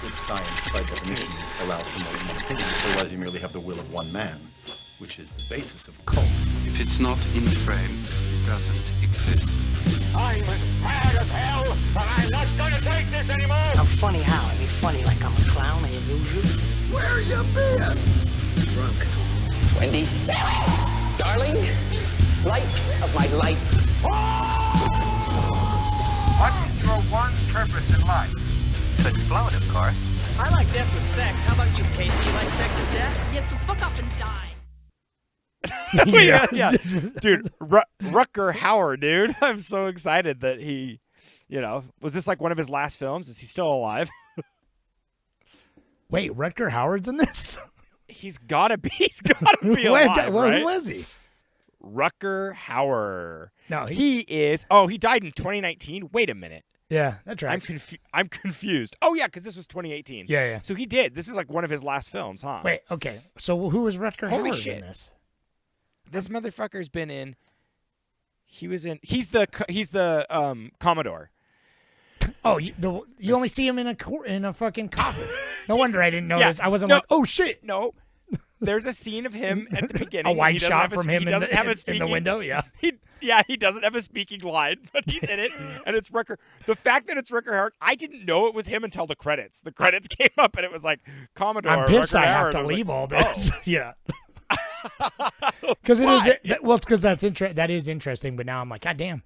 Good science, by definition, allows for more than one opinion. Otherwise, you merely have the will of one man, which is the basis of cult. If it's not in frame, it doesn't exist. I'm as mad as hell, and I'm not gonna take this anymore! I'm funny how? I mean funny like I'm a clown, I amuse you? Where you been? Drunk. Wendy, darling, light of my life. What's your one purpose in life? To explode, of course. I like death with sex. How about you, Casey? You like sex with death? Yeah, so fuck off and die. yeah. Dude, Rutger Hauer, dude. I'm so excited that he, was this like one of his last films? Is he still alive? Wait, Rutger Hauer's in this? He's gotta be alive, right? Who was he? Rutger Hauer. No, he is. Oh, he died in 2019. Wait a minute. Yeah, that's right. I'm confused. Oh yeah, because this was 2018. Yeah. So he did. This is like one of his last films, huh? Wait, okay. So who was Rutger Holy Hauer shit. in this? This motherfucker's been in. He's the Commodore. Oh, you only see him in a fucking coffin. No wonder I didn't notice. I wasn't like, oh shit. No. There's a scene of him at the beginning. A wide shot from him in the window. Yeah. He doesn't have a speaking line, but he's in it, and it's Rutger. The fact that it's Rutger Hauer, I didn't know it was him until the credits. The credits came up, and it was like Commodore. I'm pissed Rutger I Hauer, have to and leave like, all this. Oh. Yeah. Because it Why? is. It's because that is interesting. But now I'm like, God damn.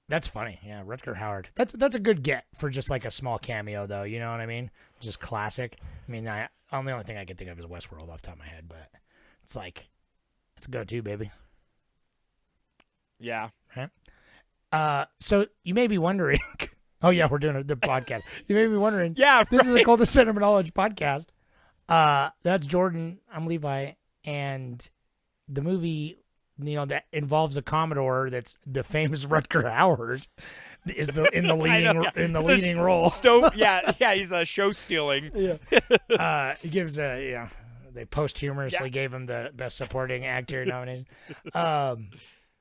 That's funny. Yeah, Rutger Hauer. That's a good get for just like a small cameo, though. You know what I mean? Just classic. I mean, the only thing I can think of is Westworld off the top of my head, but it's like, it's a go-to, baby. Yeah. Right? So you may be wondering. Oh yeah, we're doing the podcast. You may be wondering. Yeah, this is the Coldest Cinema Knowledge podcast. That's Jordan. I'm Levi, and the movie, that involves a Commodore that's the famous Rutger Hauer is in the leading role. Yeah, he's a show stealing. Yeah. He gives they posthumously gave him the best supporting actor nomination.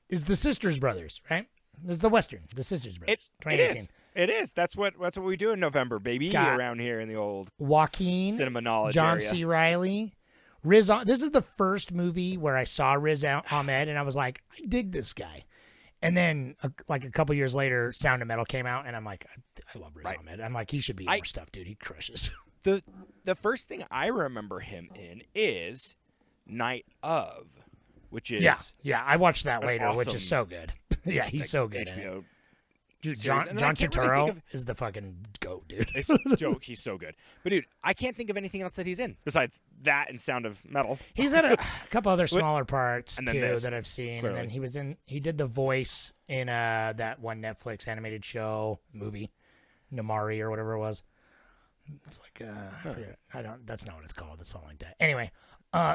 Is the Sisters Brothers, right? This is the Western, the Sisters Brothers, 2018. It is. That's what we do in November, baby, around here in the old Joaquin, cinema knowledge John area. C. Reilly, Riz. This is the first movie where I saw Riz Ahmed, and I was like, I dig this guy. And then, a couple years later, Sound of Metal came out, and I'm like, I love Riz Ahmed. I'm like, he should be in more stuff, dude. He crushes. The first thing I remember him in is Night of, which is yeah. I watched that later, which awesome, is so good. Yeah, he's so good. HBO. Dude, John Turturro is the fucking goat, dude. He's so good. But dude, I can't think of anything else that he's in besides that and Sound of Metal. He's in a couple other smaller parts and too this, that I've seen. clearly. And then he did the voice in that one Netflix animated show movie, Namari or whatever it was. It's like I forget. That's not what it's called. It's something like that. Anyway,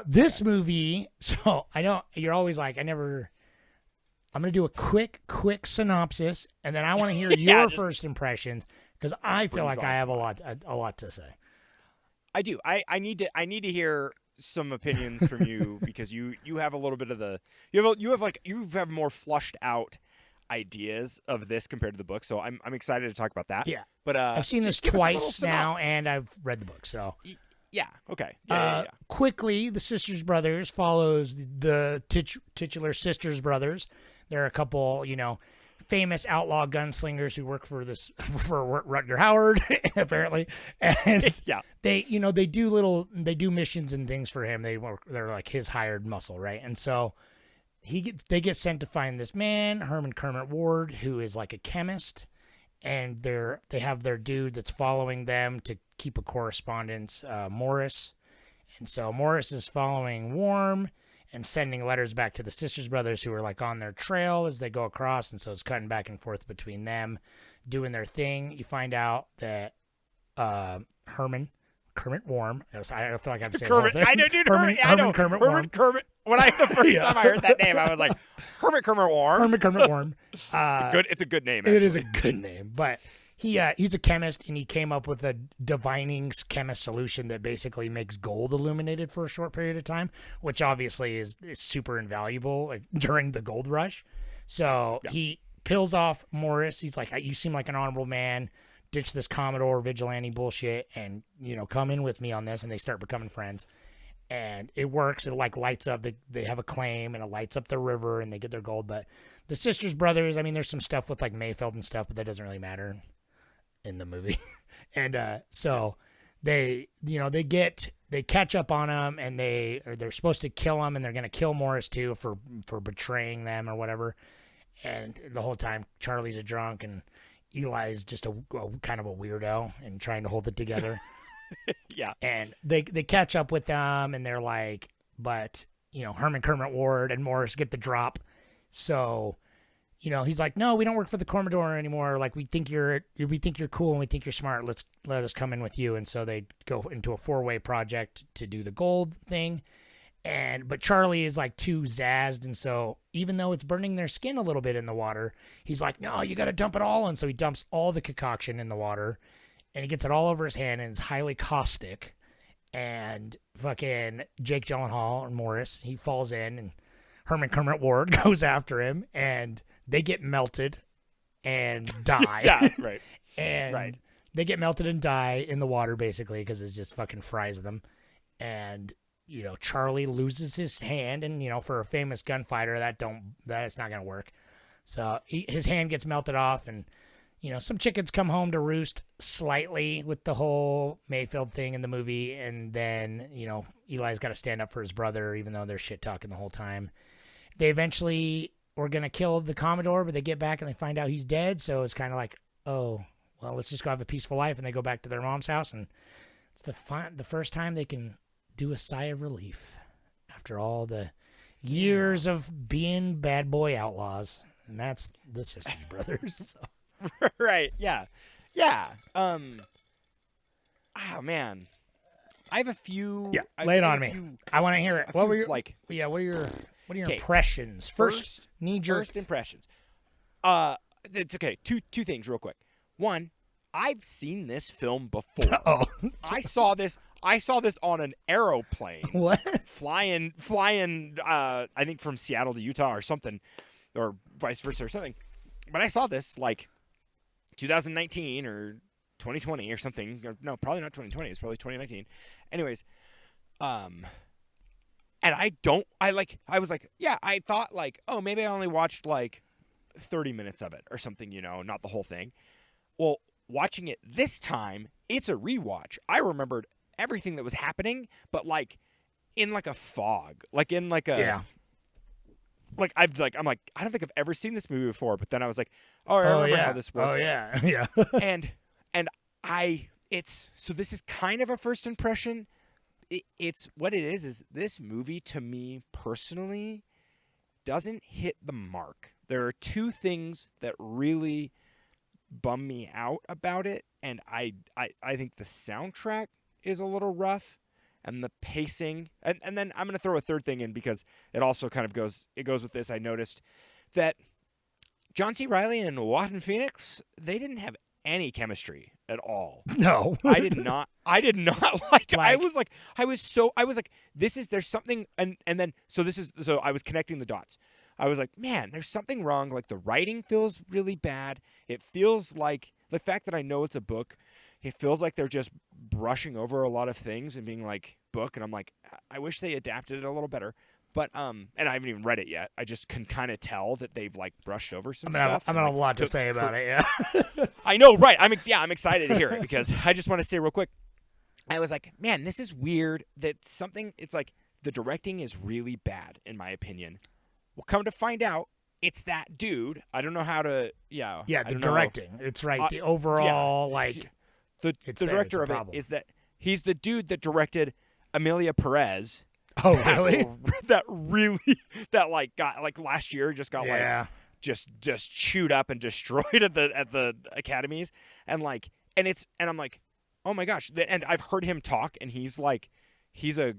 this movie. So I know you're always like, I'm going to do a quick synopsis, and then I want to hear your first impressions because I feel like I have a lot to say. I do. I need to hear some opinions from you because you have a little bit of you have more flushed out ideas of this compared to the book, so I'm excited to talk about that. Yeah, but I've seen this twice now, and I've read the book, so. Yeah. Okay. Yeah. Quickly, the Sisters Brothers follows the titular Sisters Brothers. There are a couple, famous outlaw gunslingers who work for Rutger Hauer, apparently, and they do missions and things for him. They're like his hired muscle, right? And so they get sent to find this man, Herman Kermit Ward, who is like a chemist, and they have their dude that's following them to keep a correspondence, Morris, and so Morris is following Worm and sending letters back to the Sisters Brothers who are like on their trail as they go across, and so it's cutting back and forth between them doing their thing. You find out that Herman Kermit Worm. I feel like I'm saying Kermit. I know, dude. Herman Kermit Worm. Kermit. When the first time I heard that name, I was like, Hermit Kermit Worm. Hermit Kermit Worm. It's a good name. Actually. It is a good name, but he's a chemist, and he came up with a divining chemist solution that basically makes gold illuminated for a short period of time, which obviously is super invaluable during the gold rush. So he pills off Morris. He's like, you seem like an honorable man. ditch this Commodore vigilante bullshit and, come in with me on this. And they start becoming friends. And it works. It like lights up. They have a claim and it lights up the river and they get their gold. But the sisters brothers, I mean, there's some stuff with like Mayfeld and stuff, but that doesn't really matter in the movie. And so they catch up on him and they're supposed to kill him and they're going to kill Morris too for betraying them or whatever. And the whole time Charlie's a drunk and Eli's just a kind of a weirdo and trying to hold it together. Yeah. And they catch up with them and they're like, but, Herman Kermit Ward and Morris get the drop. So, he's like, no, we don't work for the Commodore anymore. Like, we think you're cool and we think you're smart. Let us come in with you. And so they go into a 4-way project to do the gold thing. But Charlie is like too zazzed. And so even though it's burning their skin a little bit in the water, he's like, no, you got to dump it all. And so he dumps all the concoction in the water and he gets it all over his hand and it's highly caustic. And fucking Jake Gyllenhaal and Morris, he falls in and Herman Kermit Ward goes after him and they get melted and die. Yeah, right. And they get melted and die in the water basically because it just fucking fries them. And, Charlie loses his hand and, for a famous gunfighter, that's not going to work. So his hand gets melted off and, some chickens come home to roost slightly with the whole Mayfield thing in the movie. And then, Eli's got to stand up for his brother, even though they're shit talking the whole time. They eventually were going to kill the Commodore, but they get back and they find out he's dead. So it's kind of like, oh, well, let's just go have a peaceful life. And they go back to their mom's house. And it's the first time they can do a sigh of relief after all the years of being bad boy outlaws. And that's the Sisters Brothers. So. Right. Yeah. Yeah. Oh man, I have a few. Yeah. Lay it on me. I want to hear it. What were your like? Yeah. What are your impressions? First impressions. It's okay. Two things real quick. One, I've seen this film before. Oh. I saw this on an aeroplane. What? Flying. I think from Seattle to Utah or something, or vice versa or something. But I saw this like 2019 or 2020 or something. No, probably not 2020. It's probably 2019. Anyways, and I was like, yeah, I thought like, oh, maybe I only watched like 30 minutes of it or something, not the whole thing. Well, watching it this time, it's a rewatch. I remembered everything that was happening, but like in like a fog, like in like a yeah. Like I'm like I don't think I've ever seen this movie before, but then I was like, oh, I remember how this works. Oh yeah, yeah. So this is kind of a first impression. It's what it is this movie to me personally doesn't hit the mark. There are two things that really bum me out about it, and I think the soundtrack is a little rough. And the pacing, and then I'm going to throw a third thing in because it also kind of goes with this. I noticed that John C. Reilly and Joaquin Phoenix, they didn't have any chemistry at all. No. I did not like I was like, there's something, and then, so I was connecting the dots. I was like, man, there's something wrong. Like the writing feels really bad. It feels like the fact that I know it's a book, it feels like they're just brushing over a lot of things and being like book. And I'm like, I wish they adapted it a little better. But, and I haven't even read it yet. I just can kind of tell that they've like brushed over some stuff. I'm a lot to say about it. Yeah. I know. Right. I'm excited to hear it because I just want to say real quick. I was like, man, this is weird that it's like the directing is really bad in my opinion. Well, come to find out, it's that dude. I don't know how to, Yeah, the directing. It's right. The overall, The director of it is that he's the dude that directed Amelia Perez. Oh, really? That got last year just got just chewed up and destroyed at the academies and I'm like, oh my gosh. And I've heard him talk and he's like, he's a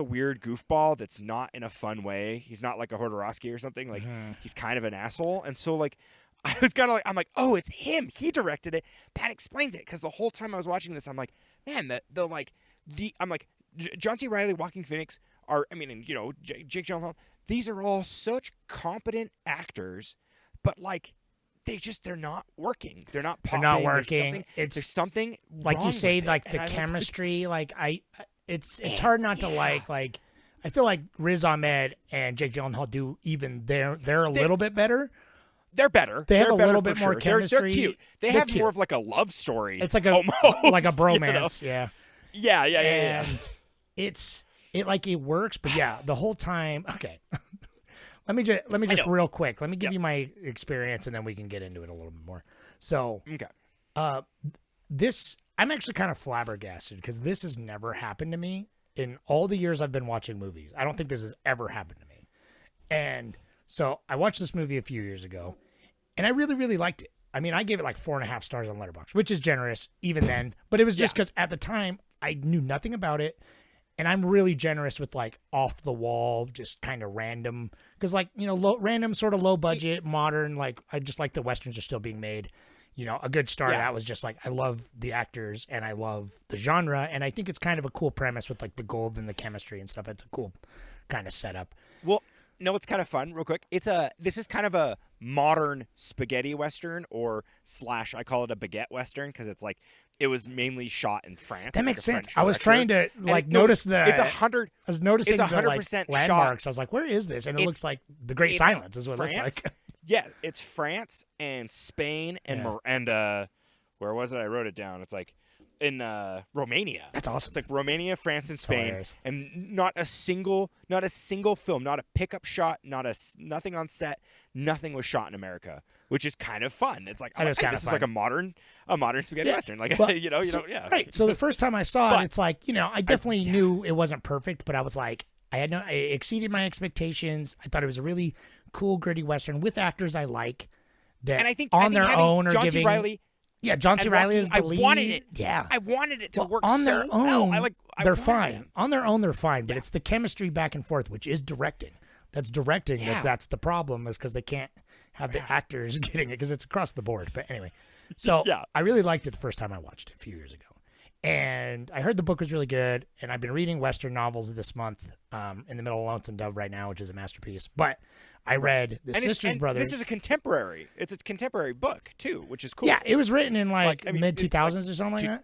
weird goofball that's not in a fun way. He's not like a Hodorowski or something. Like he's kind of an asshole. And so like, I was kind of like, I'm like, oh, it's him. He directed it. That explains it. Because the whole time I was watching this, I'm like, man, I'm like, John C. Reilly, Joaquin Phoenix Jake Gyllenhaal. These are all such competent actors, but like, they're not working. They're not They're popping. not There's working. something- It's there's something like wrong you say, with it. like And the I was- chemistry. Like it's hard not to like. I feel like Riz Ahmed and Jake Gyllenhaal do even they're a little bit better. They're better. They have They're a better little for bit more sure. chemistry. They're cute. They They're have cute. more of like a love story. It's like a almost, like a you know? bromance. Yeah. Yeah. And it works, but yeah, the whole time. Okay, let me just real quick. Let me give you my experience, and then we can get into it a little bit more. So, Okay. this I'm actually kind of flabbergasted because this has never happened to me in all the years I've been watching movies. I don't think this has ever happened to me. And so I watched this movie a few years ago, and I really, really liked it. I mean, I gave it like 4.5 stars on Letterboxd, which is generous even then. But it was just because at the time I knew nothing about it. And I'm really generous with like off the wall, just kind of random, because like, you know, random sort of low budget, modern, like I just like the Westerns are still being made. You know, a good start. That was just like, I love the actors and I love the genre. And I think it's kind of a cool premise with like the gold and the chemistry and stuff. It's a cool kind of setup. Well, no, it's kind of fun. Real quick, this is kind of a modern spaghetti western, or / I call it a baguette western because it's like it was mainly shot in France. That It's makes like a sense. French I was director. trying to like And, no, notice the. It's 100. I was noticing it's the 100% like shot. landmarks. I was like, where is this? And it looks like the Great It's Silence is what it France. looks like. Yeah, it's France and Spain and where was it? I wrote it down. It's like in Romania. That's awesome. It's like Romania, France, and Spain, hilarious. and not a single film, not a pickup shot, nothing on set, nothing was shot in America, which is kind of fun. It's like, That is kind this of is like fun. a modern spaghetti western, like Well, you know, Right. So the first time I saw But- it, it's like, you know, I definitely knew it wasn't perfect, but I was like, it exceeded my expectations. I thought it was a really cool, gritty western with actors I like that And I think on their having own are John C. giving. Reilly. Yeah, John C. and Riley Rocky, is the lead. I wanted it. Yeah. I wanted it to Well, work on their so own. well. I They're wanted fine. it. On their own, they're fine. But it's the chemistry back and forth, which is directing. That's directing. Yeah. That's the problem, is because they can't have the actors getting it because it's across the board. But anyway, so I really liked it the first time I watched it a few years ago. And I heard the book was really good. And I've been reading Western novels this month, in the middle of Lonesome Dove right now, which is a masterpiece. But I read The Sisters Brothers. This is a contemporary. It's a contemporary book too, which is cool. Yeah, it was written in like I mean, mid 2000s or something like that.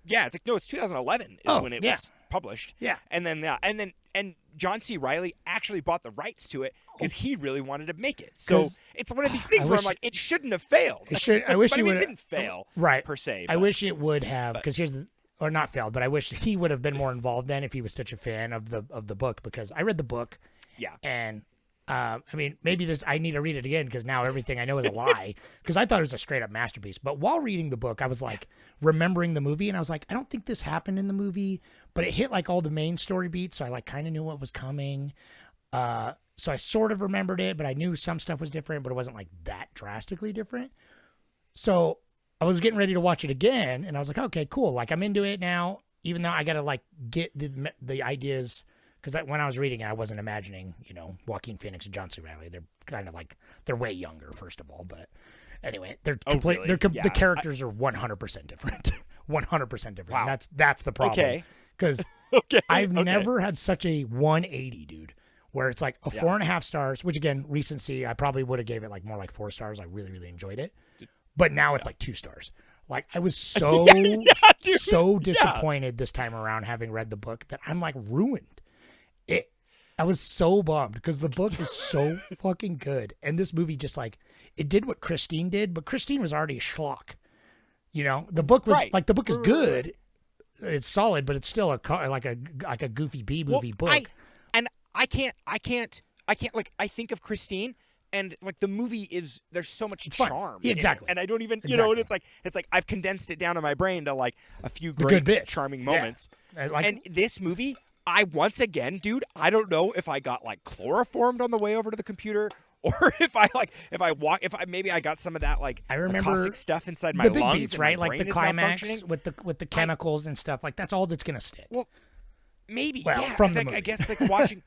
Yeah, it's like no, it's 2011 is when it was published. Yeah. And John C. Reilly actually bought the rights to it because he really wanted to make it. So 'Cause it's one of these things I where wish- I'm like, it shouldn't have failed. I wish but he I mean, would. it didn't fail, right? per se. I but- wish it would have, because or not failed, but I wish he would have been more involved then if he was such a fan of the book, because I read the book. Yeah. And I mean, maybe I need to read it again because now everything I know is a lie, because I thought it was a straight up masterpiece. But while reading the book, I was like remembering the movie, and I was like, I don't think this happened in the movie, but it hit like all the main story beats, so I like kind of knew what was coming. So I sort of remembered it, but I knew some stuff was different, but it wasn't like that drastically different. So I was getting ready to watch it again, and I was like, okay, cool. Like, I'm into it now, even though I got to like get the ideas, because when I was reading it, I wasn't imagining, you know, Joaquin Phoenix and John C. Reilly. They're kind of like, they're way younger, first of all. But anyway, they're complete. really? The Yeah. characters are 100% different. 100% different. Wow. And that's the problem. Okay. Because I've never had such a 180, dude, where it's like a 4.5 stars, which again, recency, I probably would have gave it like more like 4 stars. I really, really enjoyed it. But now it's like 2 stars. Like, I was so, so disappointed this time around having read the book that I'm like ruined. I was so bummed because the book is so fucking good. And this movie just like, it did what Christine did, but Christine was already a schlock. You know, the book was like, the book is good. It's solid, but it's still like a goofy B movie book. I can't like, I think of Christine, and like the movie is, there's so much charm. Yeah, in it, exactly. and I don't even, you know, and it's like I've condensed it down in my brain to like a few great, charming moments. Yeah. And this movie, once again, dude, I don't know if I got like chloroformed on the way over to the computer, or if maybe I got some of that like I remember caustic stuff inside my the big lungs, beats, and right? my Like the brain is climax malfunctioning. with the chemicals and stuff. Like, that's all that's gonna stick. Well, maybe. Well, yeah, from the like, movie. I guess like watching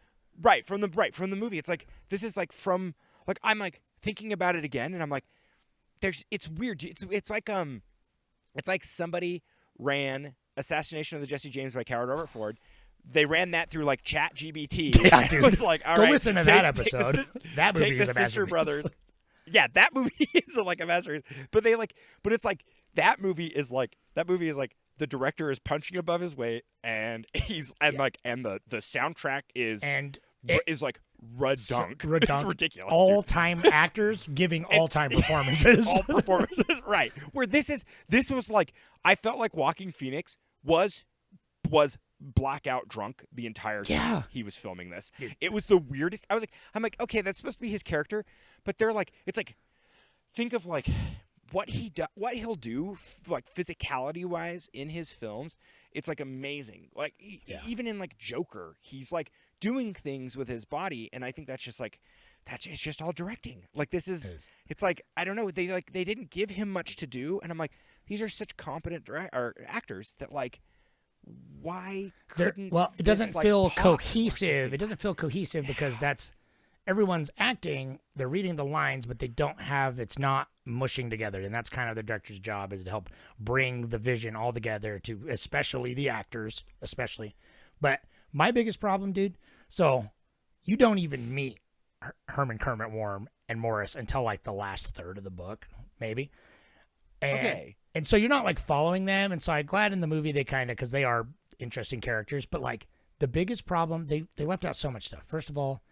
from the movie. It's like, this is like from like, I'm like thinking about it again, and I'm like, it's weird. It's like somebody ran Assassination of the Jesse James by Coward Robert Ford. They ran that through like Chat GBT. Yeah, dude. It was like, all Go right, listen to that episode. That movie take the is a Sister masterpiece. Brothers. Yeah, that movie is like a masterpiece. But it's like that movie is like the director is punching above his weight, and the soundtrack is like redunk. It's ridiculous. All time actors giving all time performances. All performances, right? Where this was like, I felt like Walking Phoenix was blackout drunk the entire time he was filming this. It was the weirdest. I'm like, okay, that's supposed to be his character, but they're like, it's like, think of like what he'll do like physicality wise in his films. It's like amazing. Like even in like Joker, he's like doing things with his body, and I think that's just like it's just all directing. Like this is it's like, I don't know, they didn't give him much to do, and I'm like, these are such competent actors that like, why couldn't it doesn't feel cohesive. It doesn't feel cohesive because that's everyone's acting, they're reading the lines, but they don't have, it's not mushing together. And that's kind of the director's job, is to help bring the vision all together to, especially the actors, But my biggest problem, dude, so you don't even meet Herman Kermit Worm and Morris until like the last third of the book, maybe. And so you're not like following them. And so I'm glad in the movie they kind of, because they are interesting characters, but like the biggest problem, they left out so much stuff. First of all,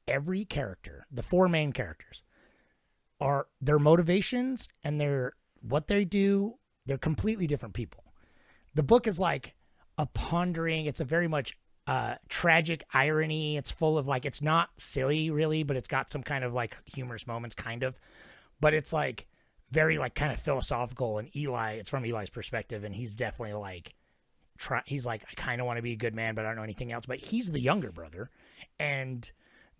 every character, the four main characters, are their motivations and what they do, they're completely different people. The book is like a pondering, it's a very much tragic irony. It's full of like, it's not silly really, but it's got some kind of like humorous moments kind of, but it's like very like kind of philosophical. And it's from Eli's perspective, and he's definitely like, he's like, I kind of want to be a good man, but I don't know anything else. But he's the younger brother, and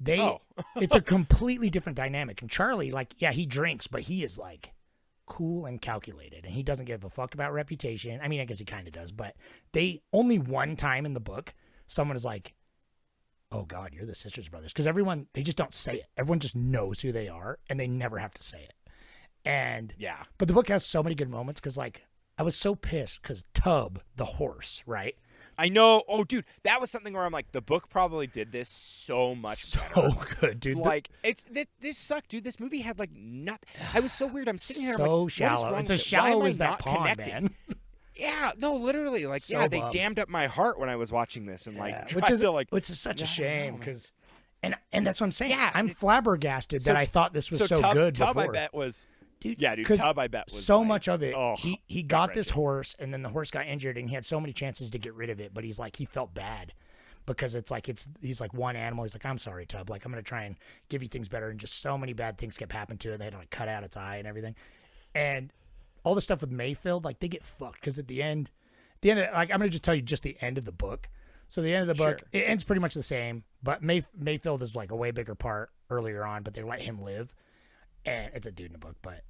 it's a completely different dynamic. And Charlie, like, yeah, he drinks, but he is like cool and calculated, and he doesn't give a fuck about reputation. I mean, I guess he kind of does, but they only one time in the book, someone is like, oh God, you're the Sisters Brothers. Because they just don't say it. Everyone just knows who they are, and they never have to say it. And but the book has so many good moments, because like I was so pissed because Tub, the horse, right? I know. Oh, dude, that was something where I'm like, the book probably did this so much better. So good, dude. Like, this sucked, dude. This movie had like nothing. I was so weird. I'm sitting here, so I'm like, shallow. What is wrong it's with as it? shallow Why am as I that not pond, connecting? man. Yeah, no, literally, like, So they bummed. dammed up my heart when I was watching this, and like, which is such a shame, because, and that's what I'm saying. Yeah, I'm flabbergasted that I thought this was so good Tub, before. I bet was. Dude, Tub, I bet was so like, much of it. Oh, he got this horse, and then the horse got injured, and he had so many chances to get rid of it, but he's like, he felt bad because he's like one animal. He's like, I'm sorry, Tub. Like, I'm gonna try and give you things better, and just so many bad things kept happening to it. They had to like cut out its eye and everything, and all the stuff with Mayfield, like they get fucked because at the end, like I'm gonna just tell you just the end of the book. So the end of the book, it ends pretty much the same, but Mayfield is like a way bigger part earlier on, but they let him live, and it's a dude in the book, but.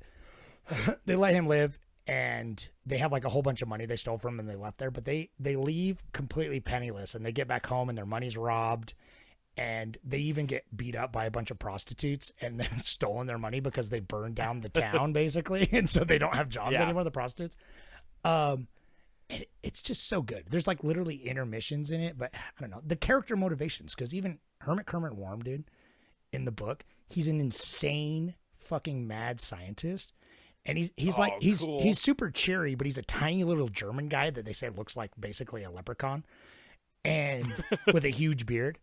They let him live, and they have like a whole bunch of money they stole from him, and they left there, but they leave completely penniless, and they get back home and their money's robbed, and they even get beat up by a bunch of prostitutes and then stolen their money because they burned down the town basically, and so they don't have jobs anymore, the prostitutes. It's just so good. There's like literally intermissions in it, but I don't know, the character motivations, because even Hermit Kermit Worm, dude, in the book, he's an insane fucking mad scientist. And he's like, cool. he's super cheery, but he's a tiny little German guy that they say looks like basically a leprechaun, and with a huge beard.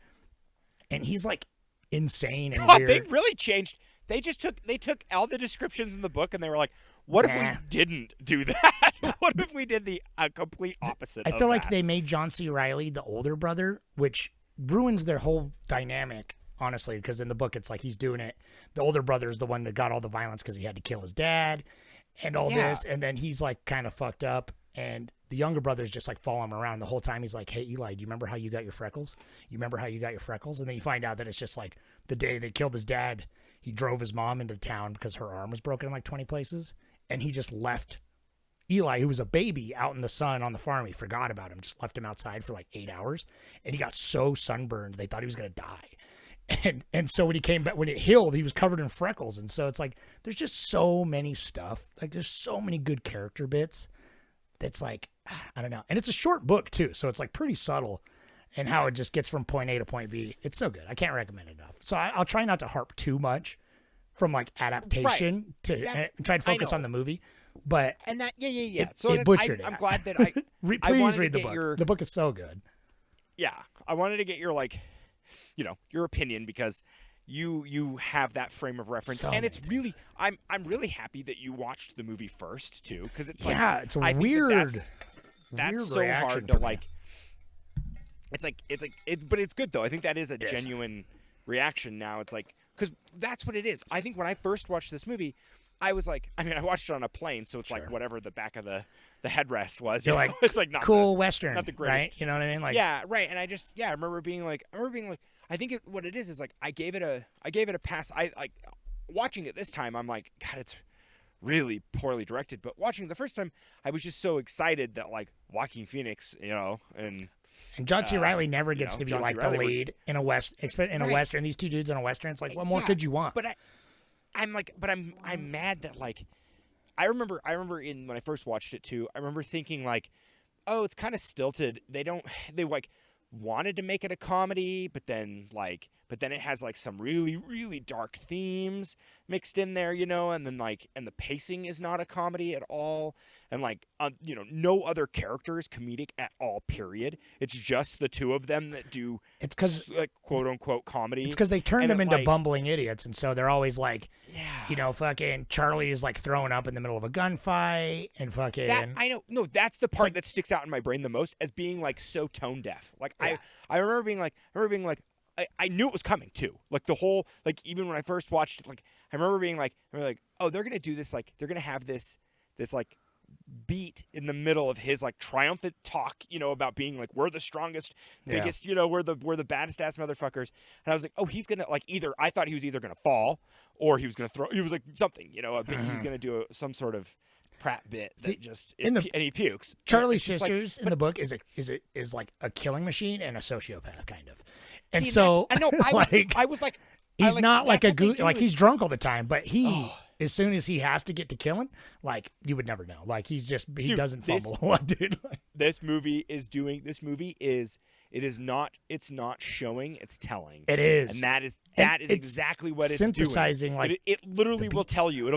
And he's like insane and weird. They really changed. They took all the descriptions in the book, and they were like, what if we didn't do that? What if we did the complete opposite? I feel like they made John C. Reilly the older brother, which ruins their whole dynamic. Honestly, because in the book, it's like he's doing it. The older brother is the one that got all the violence because he had to kill his dad and all this. And then he's like kind of fucked up. And the younger brother's just like following him around the whole time. He's like, hey, Eli, do you remember how you got your freckles? You remember how you got your freckles? And then you find out that it's just like the day they killed his dad, he drove his mom into town because her arm was broken in like 20 places. And he just left Eli, who was a baby, out in the sun on the farm. He forgot about him, just left him outside for like 8 hours. And he got so sunburned, they thought he was going to die. And so when he came back, when it healed, he was covered in freckles. And so it's like, there's just so many stuff. Like there's so many good character bits. That's like, I don't know. And it's a short book too. So it's like pretty subtle in how it just gets from point A to point B. It's so good. I can't recommend it enough. So I'll try not to harp too much from like adaptation to and tried to focus on the movie, but And that yeah. It butchered it. I'm glad that I please read the get book. The book is so good. Yeah, I wanted to get your your opinion because you have that frame of reference, and it's really I'm really happy that you watched the movie first too, because it's it's a I think weird. that's weird so reaction hard for to me. like. But it's good though. I think that is a genuine reaction now. It's like because that's what it is. I think when I first watched this movie, I was like, I mean, I watched it on a plane, so it's like whatever the back of the headrest was. You're know? like, it's like not cool the, Western, not the greatest. right? You know what I mean? Like, yeah, right. And I remember being like, I think what it is like I gave it a pass. I like watching it this time. I'm like, God, it's really poorly directed. But watching it the first time, I was just so excited that like Joaquin Phoenix, and John C. Reilly never gets to be John C. like the Reilly lead in a a Western. These two dudes in a Western. It's like, what more could you want? But I'm mad that like I remember when I first watched it too. I remember thinking like, oh, it's kind of stilted. They like wanted to make it a comedy, but then it has like some really really dark themes mixed in there, and then and the pacing is not a comedy at all, and no other character is comedic at all. Period. It's just the two of them that do. It's because like quote unquote comedy. It's because they turned and them into bumbling idiots, and so they're always like, yeah, fucking Charlie is like throwing up in the middle of a gunfight, and fucking. That, I know. No, that's the part that sticks out in my brain the most as being like so tone deaf. Like I remember being like, I knew it was coming too. Like the whole, like even when I first watched it, like I remember being like, oh, they're gonna do this, like they're gonna have this like beat in the middle of his like triumphant talk, about being like we're the strongest, biggest, we're the baddest ass motherfuckers. And I was like, oh, he's gonna like I thought he was either gonna fall or he was gonna throw. He was like something, he's gonna do some sort of Pratt bit that and he pukes. Charlie's sisters in the book is like a killing machine and a sociopath kind of. And so I know I was like he's not like a goose, like he's drunk all the time, but as soon as he has to get to killing, like you would never know. Like he doesn't fumble a lot, dude. This movie is it's not showing, it's telling. It is. And that is exactly what it's synthesizing, doing. Like it literally will tell you.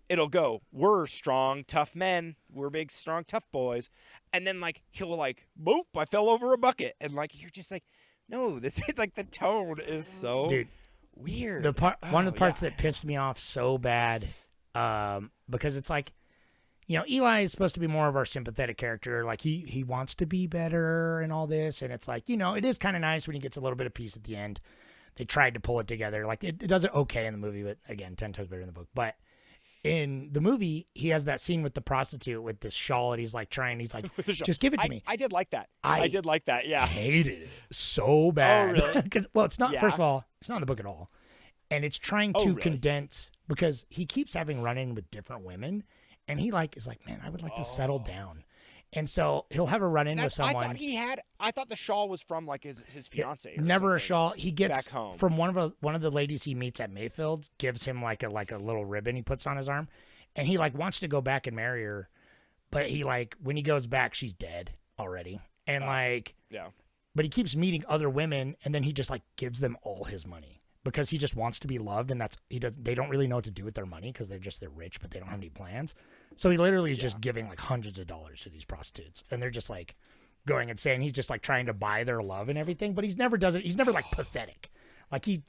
It'll go, we're strong, tough men. We're big, strong, tough boys. And then like he'll like, boop, I fell over a bucket. And like you're just like, no, this is like the tone is so weird. One of the parts that pissed me off so bad, because it's like, Eli is supposed to be more of our sympathetic character. Like he wants to be better and all this, and it's like, it is kind of nice when he gets a little bit of peace at the end. They tried to pull it together. Like it does it okay in the movie, but again, 10 times better in the book. But in the movie, he has that scene with the prostitute with this shawl, and he's like, just give it to me. I did like that. I did like that. Yeah, hated it so bad. Oh, really? Because it's not. First of all, it's not in the book at all, and it's trying to condense because he keeps having run-in with different women, and he is like, man, I would like to settle down, and so he'll have a run-in with someone. I thought the shawl was from like his fiance. Never a shawl. He gets back home from one of the ladies he meets at Mayfield. Gives him like a little ribbon he puts on his arm, and he wants to go back and marry her, but he when he goes back, she's dead already, and but he keeps meeting other women, and then he just gives them all his money because he just wants to be loved, and they don't really know what to do with their money because they're rich, but they don't have any plans. So he literally is just giving hundreds of dollars to these prostitutes, and they're just going and saying he's just trying to buy their love and everything, but he's never does it. He's never pathetic. Like he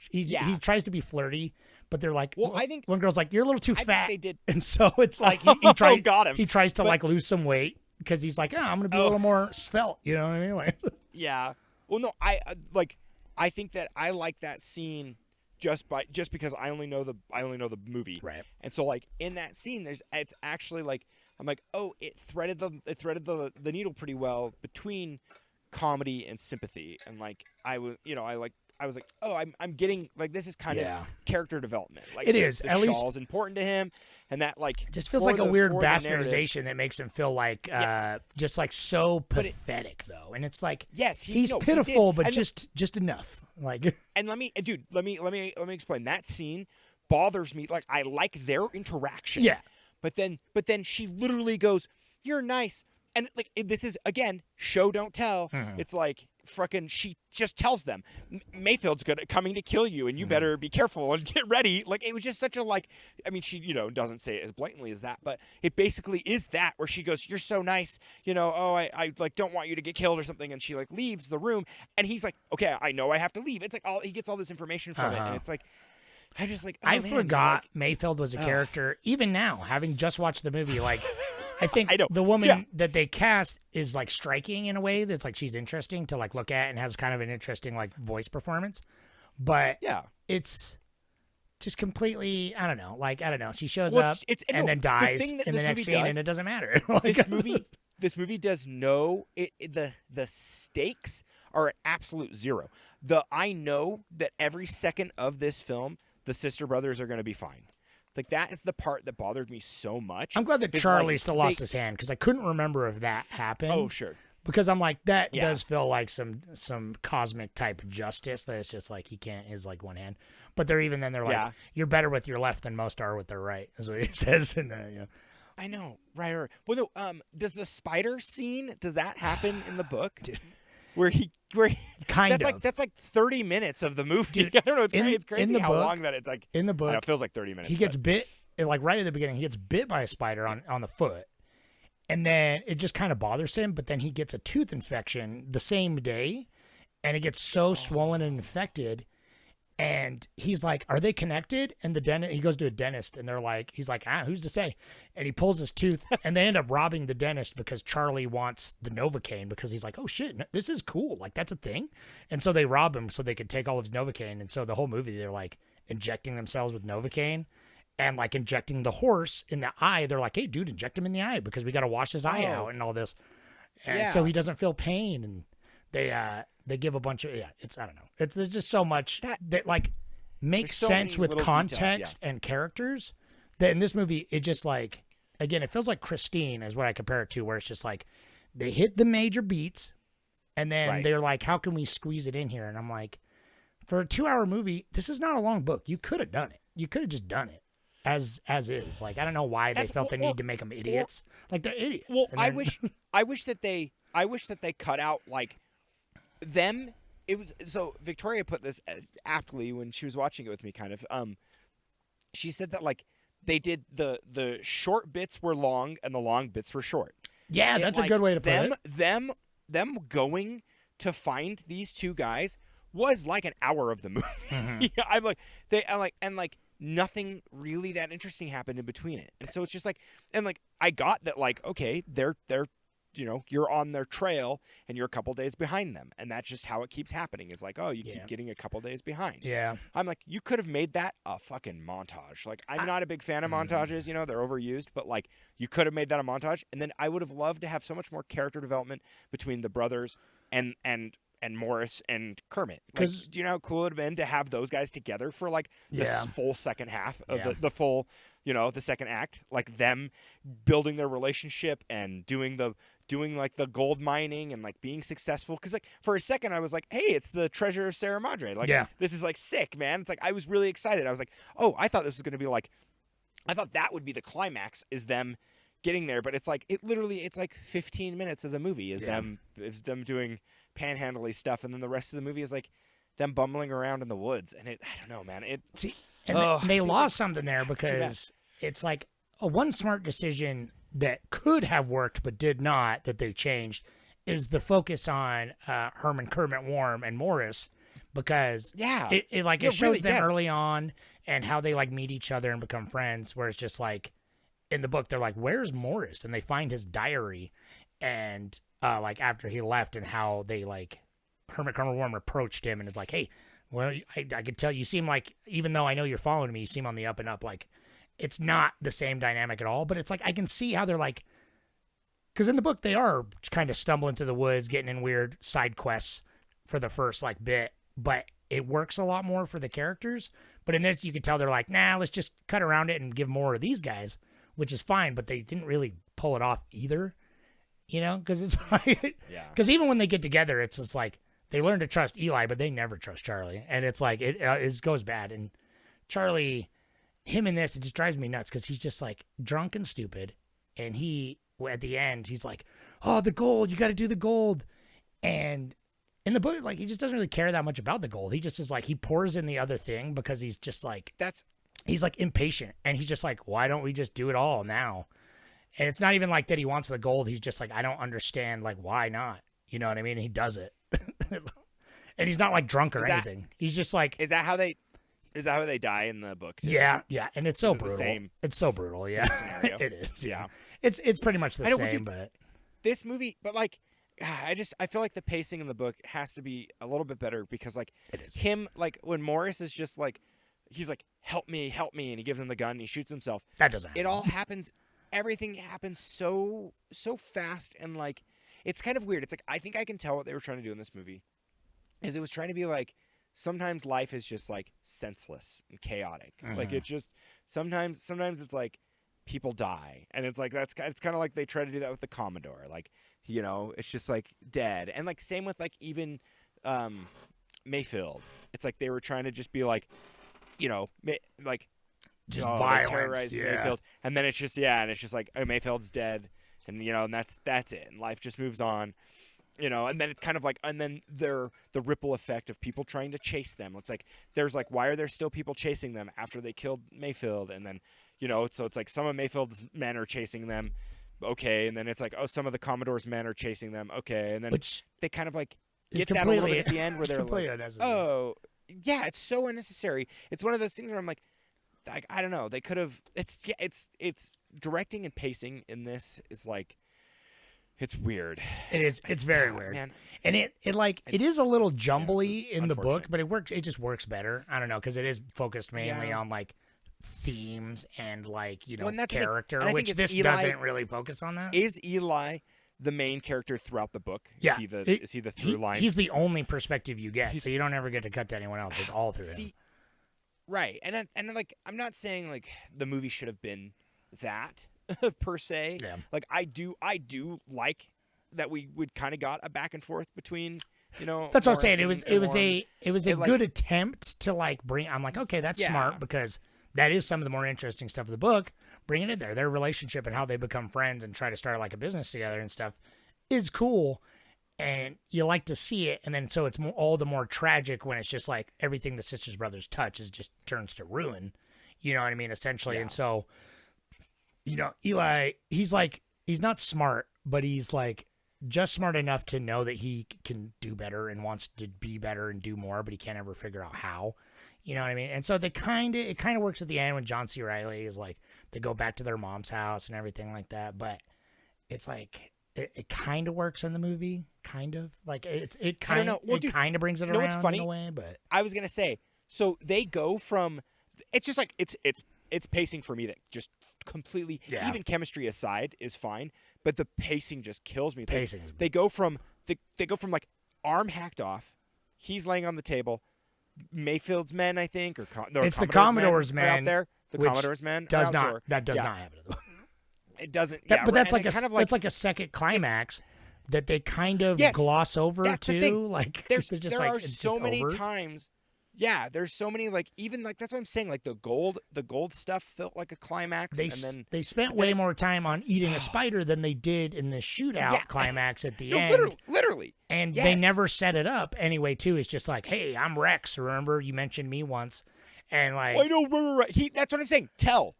tries to be flirty, but they're like, well, I think one girl's like, you're a little too fat. They did, and so it's like he tries. Got him. He tries to lose some weight because he's like, I'm gonna be a little more svelte. You know what I mean? Yeah. Well, no, I think that I like that scene just because I only know the movie. Right. And so in that scene it's actually I'm like, oh, it threaded the needle pretty well between comedy and sympathy, and I was like, oh, I'm getting this is kind of character development. It is. The at least shawl's important to him, and that it just feels like a weird bastardization that makes him feel just so pathetic though. And it's like, yes, he's pitiful, but just enough. And let me explain. That scene bothers me. I like their interaction. Yeah. But then she literally goes, "You're nice," and this is again show don't tell. Mm-hmm. It's she just tells them Mayfield's coming to kill you, and you better be careful and get ready. Like, it was just such a, like, I mean, she, doesn't say it as blatantly as that, but it basically is that, where she goes, "You're so nice, oh, I like don't want you to get killed or something," and she like leaves the room, and he's like, "Okay, I know I have to leave." It's like he gets all this information from it, and it's like, I just like, I forgot Mayfield was a character. Even now, having just watched the movie, like, I think the woman that they cast is like striking in a way that's like she's interesting to like look at and has kind of an interesting like voice performance. But it's just completely, I don't know. She shows up and then dies in the next scene, and it doesn't matter. This movie does the stakes are at absolute zero. I know that every second of this film, the sister brothers are going to be fine. Like, that is the part that bothered me so much. I'm glad that Charlie still lost his hand, because I couldn't remember if that happened. Oh, sure. Because I'm like, that does feel like some cosmic type justice, that it's just like he can't his like one hand. But they're like, you're better with your left than most are with their right, is what he says in the. I know, right. Well, no. Does the spider scene, does that happen in the book? Dude. Where kind of that's like 30 minutes of the movie. Dude, I don't know. It's crazy how long that it's like. In the book, it feels like 30 minutes. He gets bit, like right at the beginning. He gets bit by a spider on the foot, and then it just kind of bothers him. But then he gets a tooth infection the same day, and it gets so swollen and infected. And he's like, "Are they connected?" And the dentist, he goes to a dentist, and he's like, who's to say? And he pulls his tooth, and they end up robbing the dentist because Charlie wants the Novocaine, because he's like, "Oh shit, this is cool, like that's a thing." And so they rob him so they could take all of his Novocaine. And so the whole movie, they're like injecting themselves with Novocaine, and like injecting the horse in the eye. They're like, "Hey, dude, inject him in the eye because we got to wash his eye out and all this," and so he doesn't feel pain. And they give a bunch of it's, I don't know. There's just so much that like makes sense with context and characters that in this movie, it just like, again, it feels like Christine is what I compare it to, where it's just like they hit the major beats and then they're like, how can we squeeze it in here? And I'm like, for a 2-hour movie, this is not a long book. You could have done it. You could have just done it as is. Like, I don't know why they felt the need to make them idiots. Like, they're idiots. Well, I wish that they cut out like them. It was so Victoria put this aptly when she was watching it with me, kind of. She said that like they did the short bits were long and the long bits were short. Yeah, that's a good way to put it. Them going to find these two guys was like an hour of the movie. Mm-hmm. I'm like nothing really that interesting happened in between it, and so it's just like, and like I got that, like, okay, they're you're on their trail and you're a couple days behind them, and that's just how it keeps happening. Is like, oh, you keep getting a couple days behind. Yeah, I'm like, you could have made that a fucking montage. Like, I'm not a big fan of montages. They're overused, but like, you could have made that a montage, and then I would have loved to have so much more character development between the brothers and Morris and Kermit. Like, do you know how cool it would have been to have those guys together for like the full second half of the full, the second act, like them building their relationship and doing like the gold mining and like being successful. Cause like for a second I was like, hey, it's the treasure of Sierra Madre. Like, this is like sick, man. It's like, I was really excited. I was like, oh, I thought this was going to be like, I thought that would be the climax, is them getting there. But it's like, it's like 15 minutes of the movie is them doing panhandly stuff, and then the rest of the movie is like them bumbling around in the woods. And I don't know, man. They lost something there, because it's like a one smart decision that could have worked but did not, that they changed, is the focus on Herman, Kermit, Worm, and Morris, because it shows really them early on and how they like meet each other and become friends, where it's just like in the book they're like, where's Morris? And they find his diary, and like after he left, and how they like Hermit, Kermit, Worm approached him and is like, hey, well, I could tell you seem like, even though I know you're following me, you seem on the up and up. Like, it's not the same dynamic at all, but it's like, I can see how they're like, because in the book they are kind of stumbling through the woods, getting in weird side quests for the first like bit, but it works a lot more for the characters. But in this, you can tell they're like, nah, let's just cut around it and give more of these guys, which is fine, but they didn't really pull it off either, because it's like, because even when they get together, it's just like, they learn to trust Eli, but they never trust Charlie. And it's like, it goes bad. And Charlie, him in this, it just drives me nuts, because he's just like drunk and stupid. And at the end, he's like, oh, the gold, you got to do the gold. And in the book, like, he just doesn't really care that much about the gold. He just is like, he pours in the other thing because he's just like, he's like impatient, and he's just like, why don't we just do it all now? And it's not even like that he wants the gold. He's just like, I don't understand, like, why not? You know what I mean? And he does it. And he's not like drunk or anything. He's just like, Is that how they die in the book? Too? yeah. And it's so Is it the brutal. same- It's so brutal. same Yeah. scenario? It is. Yeah. It's pretty much the I know, but same, dude, but This movie, but like, I feel like the pacing in the book has to be a little bit better because like it is. him, like when Morris is just like, he's like, help me, and he gives him the gun and he shoots himself. That doesn't happen. It all happens. Everything happens so fast, and like, it's kind of weird. It's like, I think I can tell what they were trying to do in this movie is it was trying to be like, sometimes life is just like senseless and chaotic. Like it's just sometimes it's like people die, and it's like it's kind of like they try to do that with the Commodore. Like, you know, it's just like dead, and like same with like even Mayfield. It's like they were trying to just be like, you know, like Just they violence, terrorized yeah. Mayfield, and then it's just and it's just like, oh, Mayfield's dead, and you know, and that's it, and life just moves on. You know, and then it's kind of like, and then the ripple effect of people trying to chase them. It's like, there's like, why are there still people chasing them after they killed Mayfield? And then, you know, so it's like some of Mayfield's men are chasing them. Okay. And then it's like, oh, some of the Commodore's men are chasing them. Okay. And then they kind of like get that a little bit at the end where they're like, oh, yeah, it's so unnecessary. It's one of those things where I'm like I don't know. They could have, it's directing and pacing in this is like, it's weird. It is. It's very weird. Man. And it is a little jumbly in the book, unfortunate. but it works. It just works better. I don't know, because it is focused mainly on like themes and like, you know, Well, and that's the thing. character, And I think which it's this Eli- doesn't really focus on that. Is Eli the main character throughout the book? Yeah. Is he the through line? He's the only perspective you get, so you don't ever get to cut to anyone else. It's all through him. Right. And like, I'm not saying like the movie should have been that per se. Yeah. Like I do like that we kind of got a back and forth between, you know. That's what I'm saying. Morris It was a like- good attempt to like bring. I'm like, okay, that's Yeah. smart, because that is some of the more interesting stuff of the book. Bringing it there, their relationship and how they become friends and try to start like a business together and stuff is cool, and you like to see it. And then so it's all the more tragic when it's just like everything the sisters brothers touch is just turns to ruin. You know what I mean? Essentially, and so, you know, Eli, he's not smart, but he's like just smart enough to know that he can do better and wants to be better and do more, but he can't ever figure out how. You know what I mean? And so it kind of works at the end when John C. Reilly is like, they go back to their mom's house and everything like that. But it's like, it kind of works in the movie, kind of like it kind of brings it you know what's around funny? in a way. But I was gonna say, so they go from, it's just like it's pacing for me that just completely, even chemistry aside, is fine, but the pacing just kills me. It's like, they go from like arm hacked off, he's laying on the table, Mayfield's men, I think, or it's the Commodore's men men out there. The Commodore's men does are not out there. that does not happen. It doesn't. But that's like kind of that's like a second climax that they kind of gloss over that's the too. thing. Like there like, are so many times. Yeah, there's so many like even like that's what I'm saying. Like the gold stuff felt like a climax. They spent way more time on eating a spider than they did in the shootout climax at the end. Literally. And they never set it up anyway. Too, it's just like, hey, I'm Rex. Remember you mentioned me once. And like, I know, right. That's what I'm saying.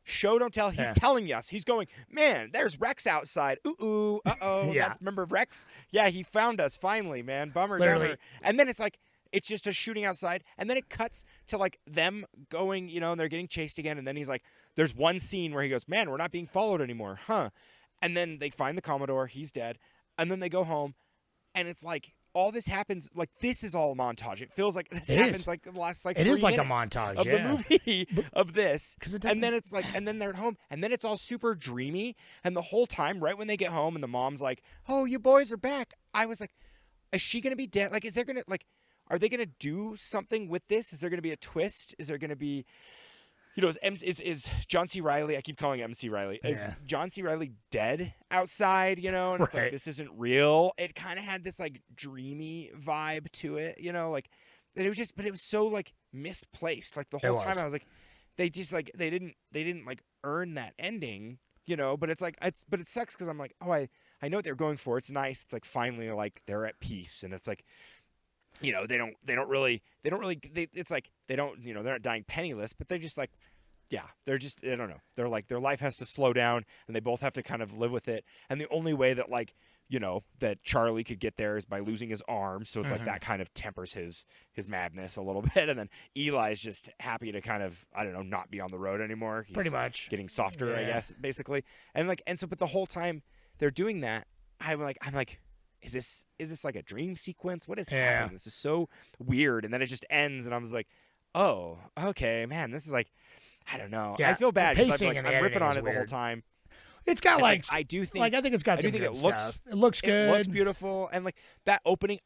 Show, don't tell. He's telling us. He's going, man. There's Rex outside. Ooh, remember Rex? Yeah, he found us finally, man. Bummer. And then it's like, it's just a shooting outside, and then it cuts to like them going, you know, and they're getting chased again. And then he's like, there's one scene where he goes, man, we're not being followed anymore, huh? And then they find the Commodore. He's dead. And then they go home, and it's like, all this happens like this is all a montage. It feels like this happens like the last like 3 is like a minutes montage of the movie of this. And then it's like, and then they're at home, and then it's all super dreamy. And the whole time, right when they get home, and the mom's like, "Oh, you boys are back." I was like, "Is she gonna be dead? Like, is there gonna like, are they gonna do something with this? Is there gonna be a twist? Is there gonna be?" You know, is John C. Reilly, I keep calling him MC Reilly, is John C. Reilly dead outside, you know? And it's like, this isn't real. It kind of had this, like, dreamy vibe to it, you know? Like, it was just, but it was so, like, misplaced. Like, the whole time I was like, they just, like, they didn't, like, earn that ending, you know? But it's like, but it sucks because I'm like, oh, I know what they're going for. It's nice. It's like, finally, like, they're at peace. And it's like, they don't it's like they don't, they're not dying penniless, but they're just like, yeah, they're just, I don't know. They're like, their life has to slow down and they both have to kind of live with it. And the only way that like, that Charlie could get there is by losing his arm. So it's like that kind of tempers his madness a little bit. And then Eli's just happy to kind of, I don't know, not be on the road anymore. He's pretty much getting softer, I guess, basically. But the whole time they're doing that, I'm like, is this like a dream sequence? What is happening? This is so weird. And then it just ends, and I was like, oh, okay, man, this is like, I don't know. Yeah, I feel bad because I'm ripping on it the whole weird. time. It's got like I do think I think it's got some good it stuff. It looks good. It looks beautiful, and like that opening,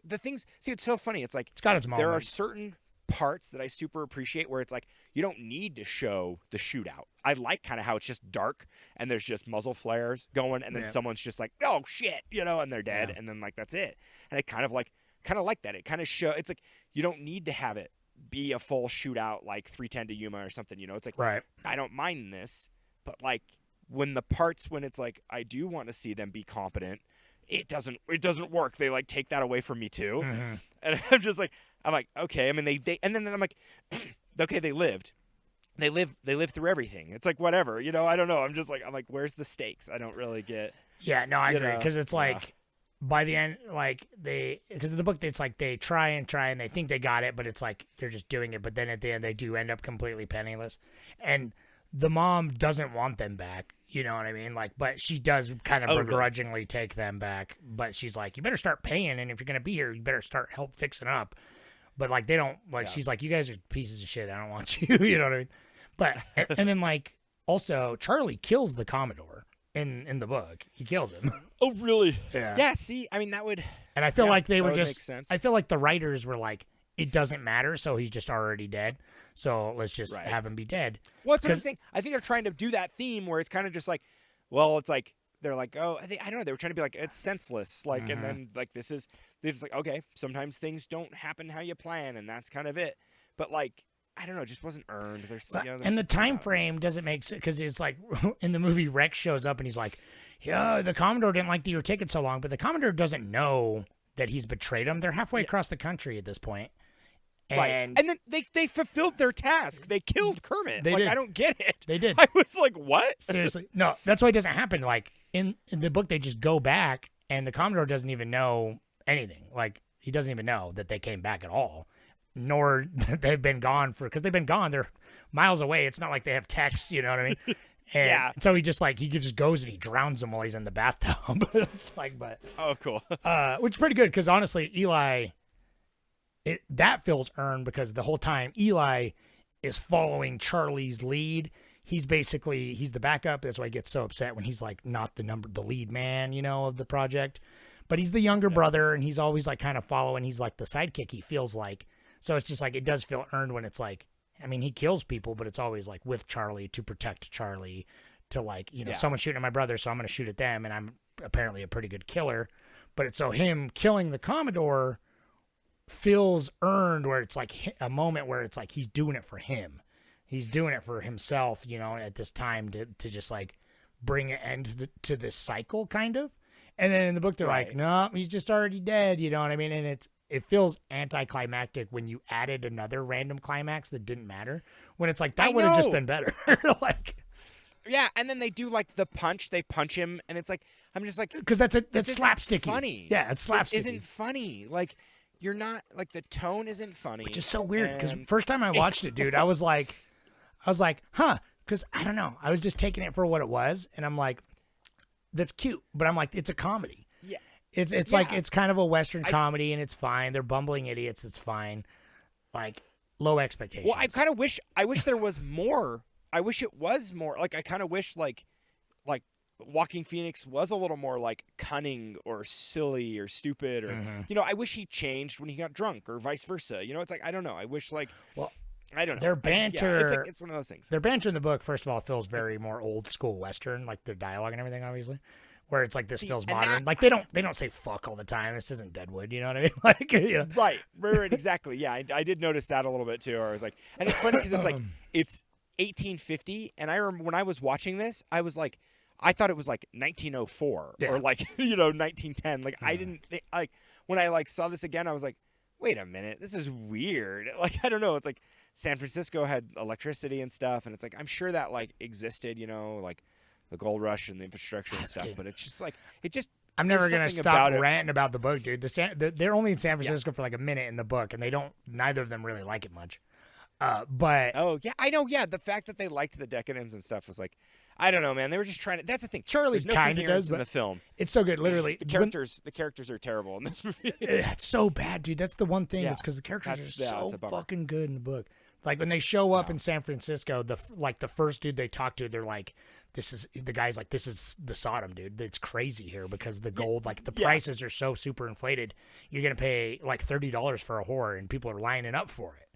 the things. See, it's so funny. It's like it's got its moments. There are certain parts that I super appreciate where it's like you don't need to show the shootout. I like kind of how it's just dark and there's just muzzle flares going, and then someone's just like, oh shit, and they're dead, and then like that's it. And I kind of like that. It kind of it's like you don't need to have it be a full shootout like 310 to Yuma or something. It's like, right. I don't mind this, but like when it's like I do want to see them be competent, it doesn't work. They like take that away from me too. And I'm just like, okay. I mean, they and then I'm like, okay, they lived through everything. It's like whatever, I don't know. I'm like, where's the stakes? I don't really get. Yeah, no, I agree, because it's like by the end, like because in the book it's like they try and they think they got it, but it's like they're just doing it. But then at the end they do end up completely penniless, and the mom doesn't want them back. You know what I mean? Like, but she does kind of begrudgingly take them back. But she's like, you better start paying, and if you're gonna be here, you better start help fixing up. But like they don't like. Yeah. She's like, you guys are pieces of shit. I don't want you. You know what I mean? But and then like also Charlie kills the Commodore in the book. He kills him. Oh really? Yeah. Yeah. See, I mean that would. And I feel like they were just. Make sense. I feel like the writers were like, it doesn't matter, so he's just already dead. So let's just have him be dead. Well, that's what I'm saying. I think they're trying to do that theme where it's kind of just like, well, it's like they're like, oh, I don't know. They were trying to be like, it's senseless, like, and then like they're just like, okay, sometimes things don't happen how you plan, and that's kind of it. But like, I don't know, it just wasn't earned. There's and the time frame doesn't make sense because it's like in the movie Rex shows up and he's like, yeah, the Commodore didn't like that you were taking so long, but the Commodore doesn't know that he's betrayed him. They're halfway across the country at this point. And then they fulfilled their task. They killed Kermit. They did. I don't get it. They did. I was like, what? Seriously. No, that's why it doesn't happen. Like in the book, they just go back and the Commodore doesn't even know anything. Like he doesn't even know that they came back at all, nor that they've been gone because they've been gone. They're miles away. It's not like they have texts, you know what I mean? And so he just goes and he drowns him while he's in the bathtub. It's like, oh, cool. Which is pretty good because honestly, Eli, that feels earned because the whole time Eli is following Charlie's lead. He's the backup. That's why he gets so upset when he's like not the lead man, of the project. But he's the younger brother and he's always like kind of following. He's like the sidekick, he feels like. So it's just like it does feel earned when it's like, I mean, he kills people, but it's always like with Charlie to protect Charlie to like, someone's shooting at my brother, so I'm going to shoot at them. And I'm apparently a pretty good killer. But it's so him killing the Commodore feels earned where it's like a moment where it's like he's doing it for him. He's doing it for himself, at this time to just like bring an end to this cycle kind of. And then in the book, they're like, no, he's just already dead. You know what I mean? And it feels anticlimactic when you added another random climax that didn't matter when it's like, that would have just been better. Like, yeah. And then they do like the punch, they punch him. And it's like, I'm just like, because that's slapsticky. Funny. Yeah. It's slapsticky. This isn't funny. Like, you're not like the tone isn't funny, which is so weird because first time I watched it, dude, I was like, huh? Because I don't know, I was just taking it for what it was, and I'm like, that's cute, but I'm like, it's a comedy. Yeah, it's like it's kind of a Western comedy, and it's fine. They're bumbling idiots. It's fine. Like low expectations. Well, I wish there was more. I wish it was more. Like I kind of wish like Joaquin Phoenix was a little more like cunning or silly or stupid or I wish he changed when he got drunk or vice versa. It's like I don't know. I wish I don't know. Their banter it's one of those things. Their banter in the book, first of all, feels very more old school Western, like the dialogue and everything, obviously. Where it's like this feels modern. Like they don't say fuck all the time. This isn't Deadwood, you know what I mean? Like Right, exactly. Yeah, I did notice that a little bit too. I was like, and it's funny because it's like it's 1850, and I remember when I was watching this, I was like, I thought it was like 1904 or like 1910. Like I didn't think, like when I like saw this again, I was like, wait a minute, this is weird. Like, I don't know. It's like San Francisco had electricity and stuff, and it's like I'm sure that like existed, like the gold rush and the infrastructure and stuff. But it's just like I'm never gonna something stop about it. ranting about the book, dude. They're only in San Francisco for like a minute in the book, and neither of them really like it much. But Oh yeah, I know. Yeah, the fact that they liked the decadence and stuff was like, I don't know, man. They were just trying to. That's the thing. Charlie There's no kind of coherence does, in but the film. it's so good. Literally, The characters are terrible in this movie. It's so bad, dude. That's the one thing. Yeah. It's because the characters That's- are yeah, so it's a bummer. fucking good in the book. Like when they show up in San Francisco, the first dude they talk to, they're like, the guy's like, this is the Sodom, dude. It's crazy here because the gold, like the prices are so super inflated. You're gonna pay like $30 for a whore, and people are lining up for it.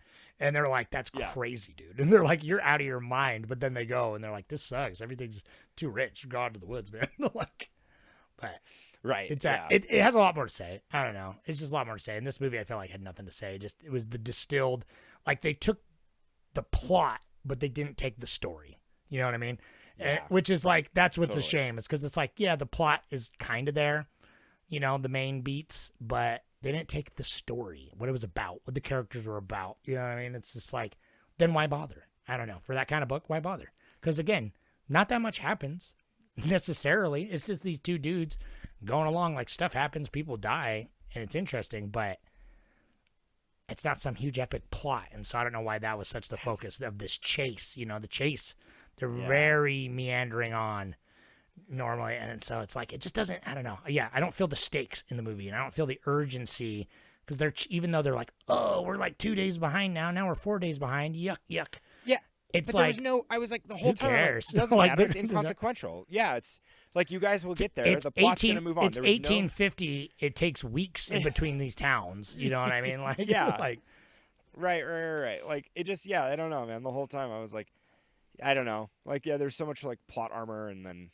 And they're like, that's crazy, dude. And they're like, you're out of your mind. But then they go and they're like, this sucks. Everything's too rich. Go out to the woods, man. Like, but Right. it has a lot more to say. I don't know. It's just a lot more to say. In this movie, I felt like had nothing to say. Just it was the distilled, like they took the plot, but they didn't take the story. You know what I mean? Yeah. Which is like that's what's Totally. a shame. It's because it's like the plot is kind of there, the main beats, but they didn't take the story, what it was about, what the characters were about. You know what I mean? It's just like, then why bother? I don't know. For that kind of book, why bother? Because again, not that much happens necessarily. It's just these two dudes going along, like stuff happens, people die, and it's interesting, but it's not some huge epic plot. And so I don't know why that was such the focus of this chase. The chase, they're very meandering on normally, and so it's like it just doesn't. I don't know. Yeah, I don't feel the stakes in the movie, and I don't feel the urgency because even though they're like, oh, we're like 2 days behind now we're 4 days behind. Yuck. Yeah. It's but like there was no. I was like the whole who time. I'm like, cares? it doesn't Like, matter. It's they're- inconsequential. Yeah, it's like you guys will get there. It's The plot's gonna move on. It's There was 1850. It takes weeks in between these towns. You know what I mean? Like Yeah. like Right. Like it just. Yeah, I don't know, man. The whole time I was like, I don't know. Like there's so much like plot armor, and then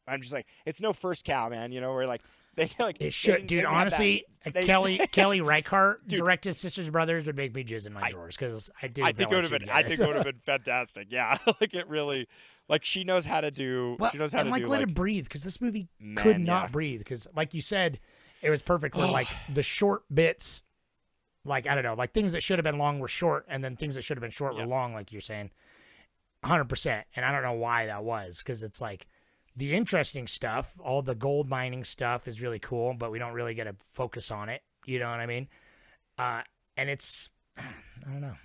I'm just like, it's no First Cow, man. Where like they like it should, dude. Honestly, Kelly Reichardt directed Sisters Brothers would make me jizz in my drawers because I do. I think it would have been. I think it would have been. been fantastic. Yeah, like it really, like she knows how to do. Well, she knows how and to like do. let Like, it breathe because this movie Man, could not yeah. breathe because, like you said, it was perfect. Where like the short bits, like I don't know, like things that should have been long were short, and then things that should have been short were long, like you're saying, 100%. And I don't know why that was because it's like the interesting stuff, all the gold mining stuff is really cool, but we don't really get a focus on it. You know what I mean? And it's, I don't know.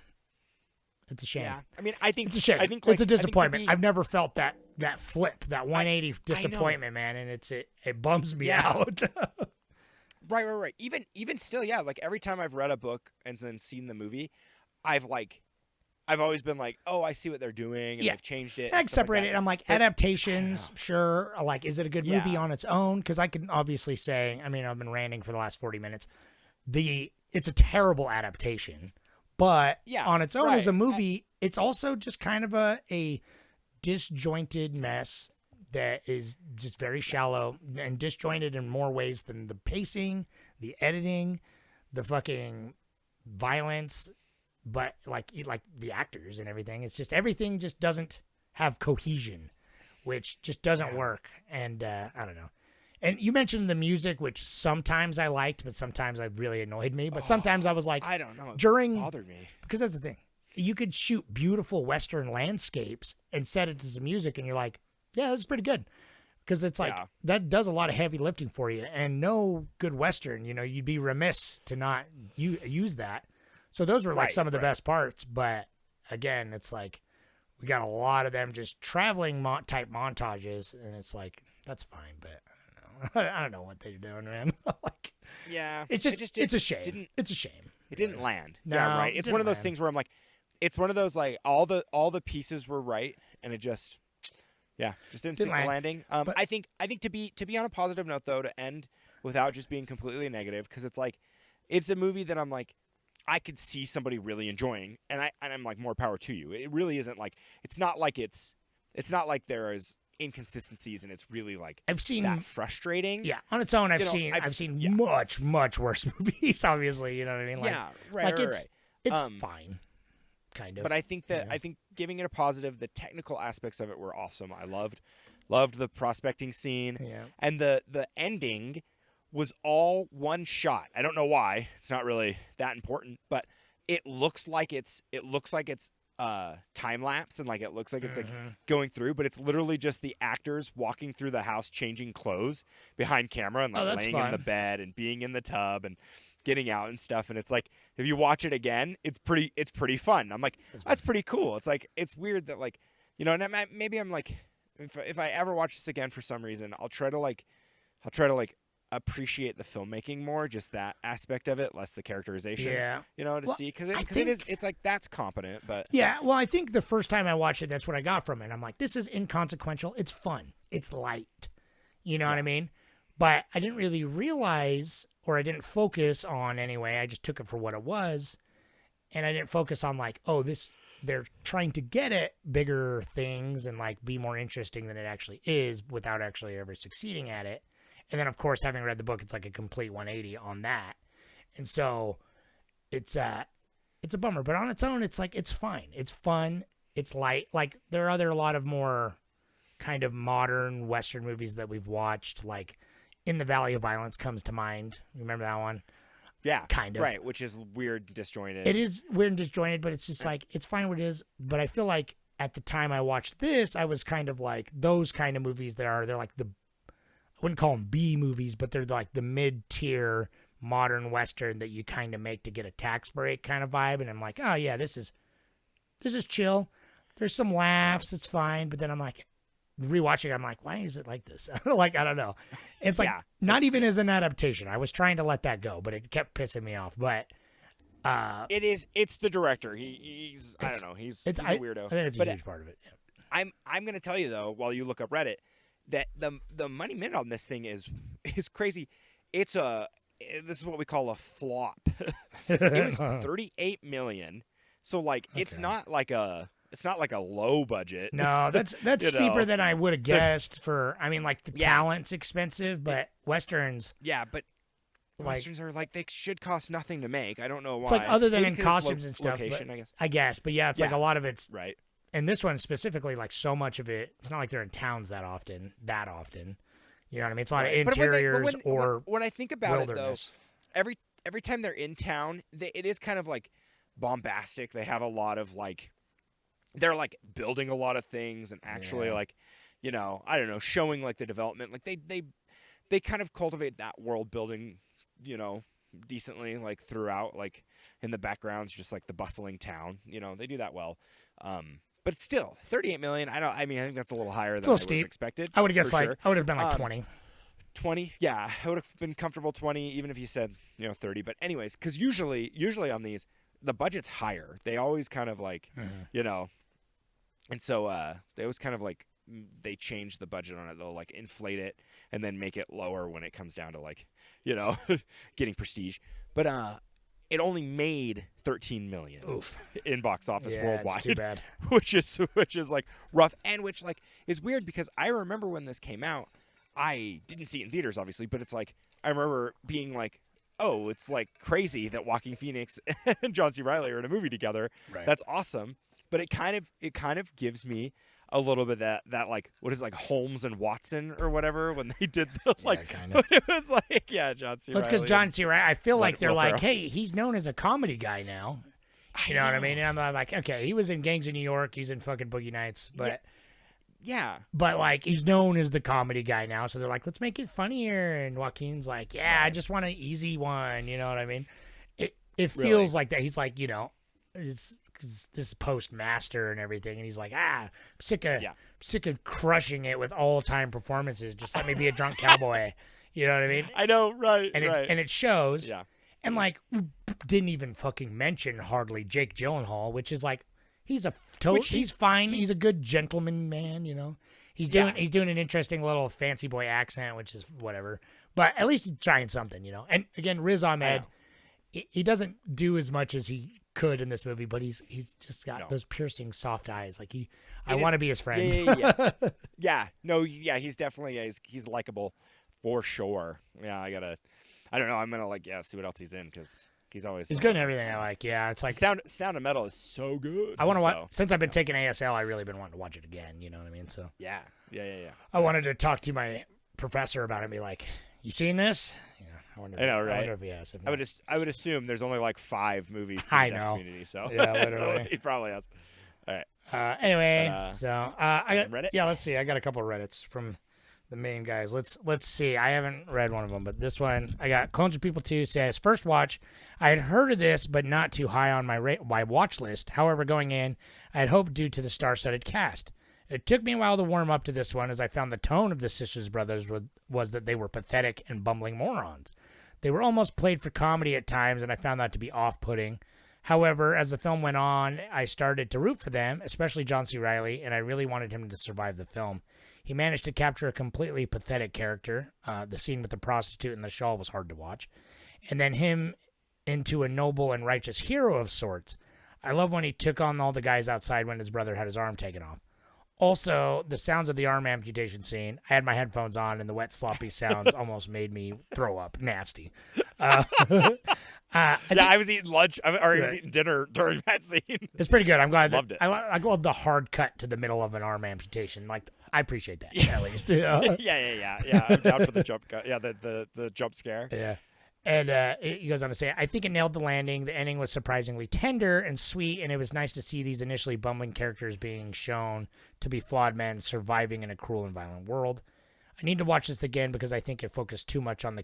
It's a shame. yeah, I mean, I think It's a shame. I think it's a like, I think to disappointment. be- I've never felt that flip, that 180 know. disappointment, man, and it bums me Yeah. out. Right. Even still, yeah. Like every time I've read a book and then seen the movie, I've always been like, oh, I see what they're doing, and Yeah. they've changed it. I and stuff like separate that. it. I'm like, adaptations, sure. Like, is it a good movie Yeah. on its own? Because I can obviously say, I mean, I've been ranting for the last 40 minutes. It's a terrible adaptation, but Yeah, on its own as a right. movie, it's also just kind of a disjointed mess that is just very shallow and disjointed in more ways than the pacing, the editing, the fucking violence, but like the actors and everything. It's just everything just doesn't have cohesion, which just doesn't work. And I don't know. And you mentioned the music, which sometimes I liked, but sometimes it really annoyed me. But sometimes I was like, I don't know. It during bothered me. because that's the thing. You could shoot beautiful Western landscapes and set it to some music, and you're like, yeah, this is pretty good. Because it's like, Yeah. that does a lot of heavy lifting for you. And no good Western, you'd be remiss to not use that. So those were like some of the best parts. But again, it's like, we got a lot of them just traveling type montages. And it's like, that's fine, but I don't know. I don't know what they're doing, man. Like, Yeah, it's just, it just it's a just shame. didn't- It's a shame. It didn't land. No, Yeah, right. it It's didn't one of those land. things where I'm like, it's one of those like all the pieces were right, and it just, yeah, just didn't Didn't stick the land. landing. But- I think to be on a positive note though, to end without just being completely negative, because it's like, it's a movie that I'm like, I could see somebody really enjoying, and I'm like, more power to you. It really isn't like, it's not like there is inconsistencies, and it's really like I've seen that frustrating. Yeah, on its own, I've You know, seen I've I've seen yeah. much worse movies. Obviously, you know what I mean? Like, Yeah, right, like right, it's right. it's fine, kind of. But I think that Yeah. I think giving it a positive, the technical aspects of it were awesome. I loved the prospecting scene, Yeah. and the ending was all one shot. I don't know why. It's not really that important, but it looks like it's time lapse, and like it looks like it's like going through, but it's literally just the actors walking through the house changing clothes behind camera and like laying in the bed and being in the tub and getting out and stuff. And it's like, if you watch it again, it's pretty fun. I'm like, that's pretty cool. It's like, it's weird that like, you know, and maybe I'm like, if I ever watch this again for some reason, I'll try to appreciate the filmmaking more, just that aspect of it, less the characterization. Yeah, you know, see, because it's like that's competent, but yeah. Well, I think the first time I watched it, that's what I got from it. I'm like, this is inconsequential. It's fun. It's light. You know what I mean? But I didn't really realize, or I didn't focus on anyway. I just took it for what it was, and I didn't focus on like, oh, they're trying to get at bigger things and like be more interesting than it actually is, without actually ever succeeding at it. And then, of course, having read the book, it's like a complete 180 on that. And so it's a bummer. But on its own, it's like, it's fine. It's fun. It's light. Like, there are a lot of more kind of modern Western movies that we've watched. Like, In the Valley of Violence comes to mind. You remember that one? Yeah. Kind of. Right, which is weird and disjointed. It is weird and disjointed, but it's just like, it's fine what it is. But I feel like at the time I watched this, I was kind of like, those kind of movies they're like I wouldn't call them B movies, but they're like the mid-tier modern Western that you kind of make to get a tax break kind of vibe. And I'm like, oh yeah, this is chill. There's some laughs. It's fine. But then I'm like, rewatching, I'm like, why is it like this? Like, I don't know. It's like, not even as an adaptation. I was trying to let that go, but it kept pissing me off. But it's the director. He's I don't know. He's a weirdo. I think it's a huge part of it. Yeah. I'm gonna tell you though, while you look up Reddit, that the money minute on this thing is crazy. This is what we call a flop. It was 38 million. So like, it's not like a low budget. No, that's steeper than I would have guessed. I mean, like the talent's expensive, but Westerns. Yeah, but Westerns are like, they should cost nothing to make. I don't know why. It's like, other than in costumes and stuff. Location, but, I guess. But yeah, it's like a lot of it's right. And this one specifically, like so much of it, it's not like they're in towns that often. You know what I mean? It's a lot of interiors when I think about wilderness. it though, every time they're in town, it is kind of like bombastic. They have a lot of like, they're like building a lot of things and actually like, you know, I don't know, showing like the development. Like they kind of cultivate that world building, you know, decently, like throughout, like in the background's just like the bustling town. You know, they do that well. But still, 38 million. I think that's a little higher than I would have expected. I would have guessed I would have been like 20. 20, yeah, I would have been comfortable 20, even if you said 30. But anyways, because usually on these, the budget's higher. They always kind of like, and so they always kind of like, they change the budget on it. They'll like inflate it and then make it lower when it comes down to like, getting prestige. But it only made 13 million in box office worldwide. It's too bad. which is like rough, and which like is weird because I remember when this came out, I didn't see it in theaters obviously, but it's like I remember being like, oh, it's like crazy that Joaquin Phoenix and John C. Reilly are in a movie together. Right. That's awesome. But it kind of gives me a little bit that like, what is it, like Holmes and Watson or whatever, when they did the like, kind of. It was like, John C. Reilly. That's because John C. Reilly, I feel like they're like, hey, he's known as a comedy guy now. You know what I mean? And I'm like, okay, he was in Gangs of New York, he's in fucking Boogie Nights, but but like, he's known as the comedy guy now, so they're like, let's make it funnier. And Joaquin's like, I just want an easy one. You know what I mean? It feels like that. He's like, it's this postmaster and everything, and he's like, I'm sick of crushing it with all-time performances. Just let me be a drunk cowboy. You know what I mean? I know, right? And right. It shows. Yeah. And like, didn't even fucking mention hardly Jake Gyllenhaal, which is like, he's fine. He's a good gentleman man. He's doing an interesting little fancy boy accent, which is whatever. But at least he's trying something. And again, Riz Ahmed, he doesn't do as much as he could in this movie, but he's just got those piercing soft eyes. Like I want to be his friend. He's definitely he's likable for sure. Yeah, I don't know. I'm gonna see what else he's in, because he's good in everything I like. Yeah, it's like Sound of Metal is so good. I want to watch. Since I've been taking ASL, I've really been wanting to watch it again. You know what I mean? So yeah. I wanted to talk to my professor about it and be like, You seen this? Yeah, I wonder. I know, I right? wonder if he has. If I would assume there's only like 5 movies for I the deaf know. community, so Yeah, so literally. he probably has. All right. Anyway, But, so I got some Reddit? Yeah, let's see. I got a couple of Reddits from the main guys. Let's see. I haven't read one of them, but this one I got. Clones of People 2 says first watch. I had heard of this, but not too high on my watch list. However, going in, I had hoped due to the star-studded cast. It took me a while to warm up to this one, as I found the tone of the Sisters Brothers was that they were pathetic and bumbling morons. They were almost played for comedy at times, and I found that to be off-putting. However, as the film went on, I started to root for them, especially John C. Reilly, and I really wanted him to survive the film. He managed to capture a completely pathetic character. The scene with the prostitute and the shawl was hard to watch. And then him into a noble and righteous hero of sorts. I love when he took on all the guys outside when his brother had his arm taken off. Also, the sounds of the arm amputation scene. I had my headphones on, and the wet, sloppy sounds almost made me throw up. Nasty. I was eating lunch, or I was eating dinner during that scene. It's pretty good. I'm glad. Loved it. I love the hard cut to the middle of an arm amputation. Like, I appreciate that, at least. Yeah. I'm down for the jump cut. Yeah, the jump scare. Yeah. And he goes on to say, I think it nailed the landing. The ending was surprisingly tender and sweet, and it was nice to see these initially bumbling characters being shown to be flawed men surviving in a cruel and violent world. I need to watch this again because I think it focused too much on the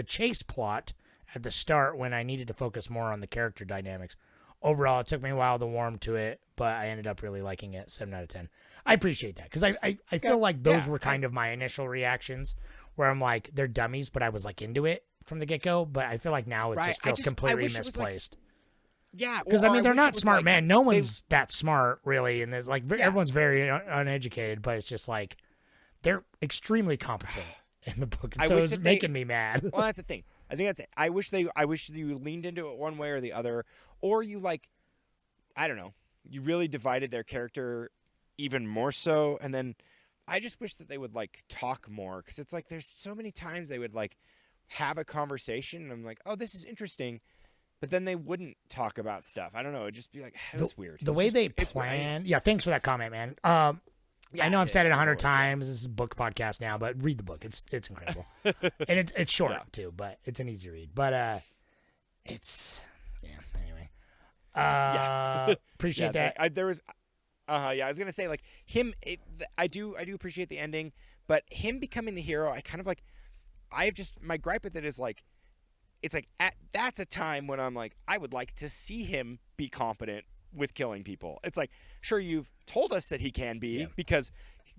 chase plot at the start when I needed to focus more on the character dynamics. Overall, it took me a while to warm to it, but I ended up really liking it. 7 out of 10. I appreciate that because I feel like those were kind of my initial reactions where I'm like, they're dummies, but I was like into it from the get-go. But I feel like now it just feels completely misplaced. Because I mean, they're not smart men. No one's that smart, really, and there's like everyone's very uneducated. But it's just like they're extremely competent in the book, and so it's making me mad. Well, that's the thing. I think that's it. I wish you leaned into it one way or the other, or you I don't know, you really divided their character even more so, and then I just wish that they would talk more, because it's like there's so many times they would have a conversation, and I'm like, oh, this is interesting. But then they wouldn't talk about stuff. I don't know. It'd just be like, it's weird. The way they plan. Yeah, thanks for that comment, man. I know I've said it 100 times. This is a book podcast now, but read the book. It's incredible. And it's short, too, but it's an easy read. But anyway. Appreciate that. I was going to say, him, I do appreciate the ending, but him becoming the hero, I kind of my gripe with it is it's that's a time when I'm I would like to see him be competent with killing people. It's sure, you've told us that he can be, because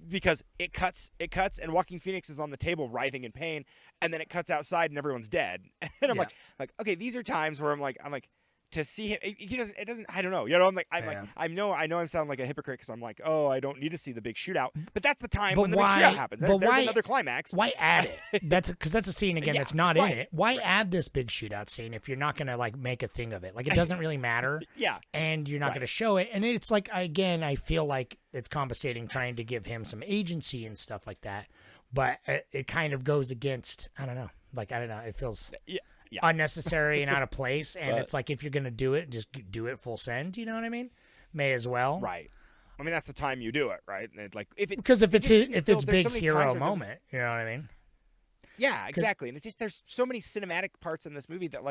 it cuts and Joaquin Phoenix is on the table writhing in pain, and then it cuts outside and everyone's dead. And I'm like, okay, these are times where I'm like to see him, it doesn't I don't know, I know I sound like a hypocrite because I'm like, oh, I don't need to see the big shootout, but that's the time when the big shootout happens. There's another climax. Why add it? That's a scene again that's not in it. Why add this big shootout scene if you're not gonna make a thing of it? It doesn't really matter. And you're not gonna show it, and it's I feel like it's compensating, trying to give him some agency and stuff like that, but it kind of goes against, I don't know, it feels unnecessary and out of place, and it's if you're gonna do it, just do it full send. You know what I mean? May as well. Right. I mean, that's the time you do it, right? Because if it's big hero moment, you know what I mean? Yeah, exactly. And it's just there's so many cinematic parts in this movie that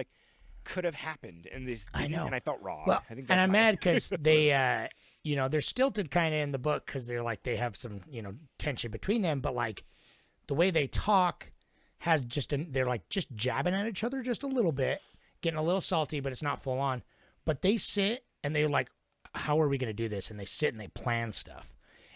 could have happened, and this didn't, I know, and I felt wrong. Well, I think and I'm mad because they, they're stilted kind of in the book because they're they have some tension between them, but the way they talk has they're just jabbing at each other just a little bit, getting a little salty, but it's not full on. But they sit and they're how are we going to do this? And they sit and they plan stuff.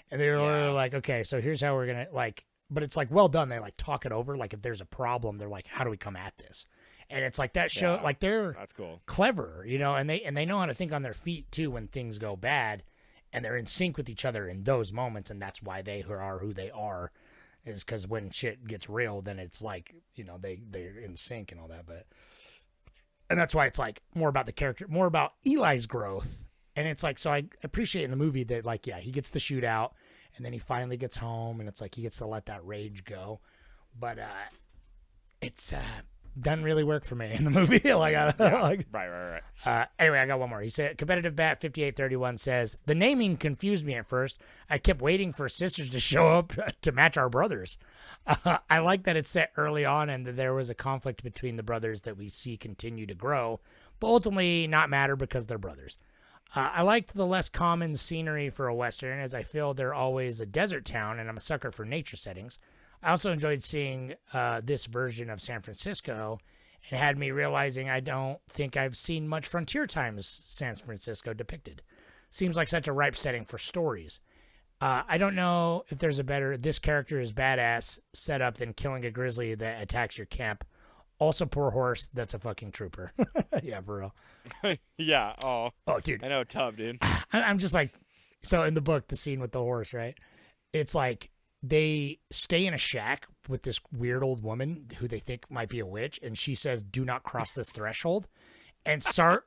And they're okay, so here's how we're going to but it's well done. They talk it over. If there's a problem, they're how do we come at this? And it's that show, they're that's cool, clever, and they know how to think on their feet too when things go bad, and they're in sync with each other in those moments. And that's why they are who they are. Is because when shit gets real, then it's they're in sync and all that. And that's why it's more about the character, more about Eli's growth. And it's so I appreciate in the movie that he gets the shootout, and then he finally gets home, and it's he gets to let that rage go. But it's doesn't really work for me in the movie. Right. Anyway, I got one more. He said, Competitive Bat 5831 says, the naming confused me at first. I kept waiting for sisters to show up to match our brothers. I like that it's set early on and that there was a conflict between the brothers that we see continue to grow, but ultimately not matter because they're brothers. I liked the less common scenery for a Western, as I feel they're always a desert town, and I'm a sucker for nature settings. I also enjoyed seeing this version of San Francisco, and had me realizing I don't think I've seen much frontier times San Francisco depicted. Seems like such a ripe setting for stories. I don't know if there's a better this character is badass setup than killing a grizzly that attacks your camp. Also, poor horse, that's a fucking trooper. Yeah, for real. Yeah. Oh, dude. I know, tough, dude. I'm just like, so in the book, the scene with the horse, right? It's like they stay in a shack with this weird old woman who they think might be a witch, and she says, "Do not cross this threshold." And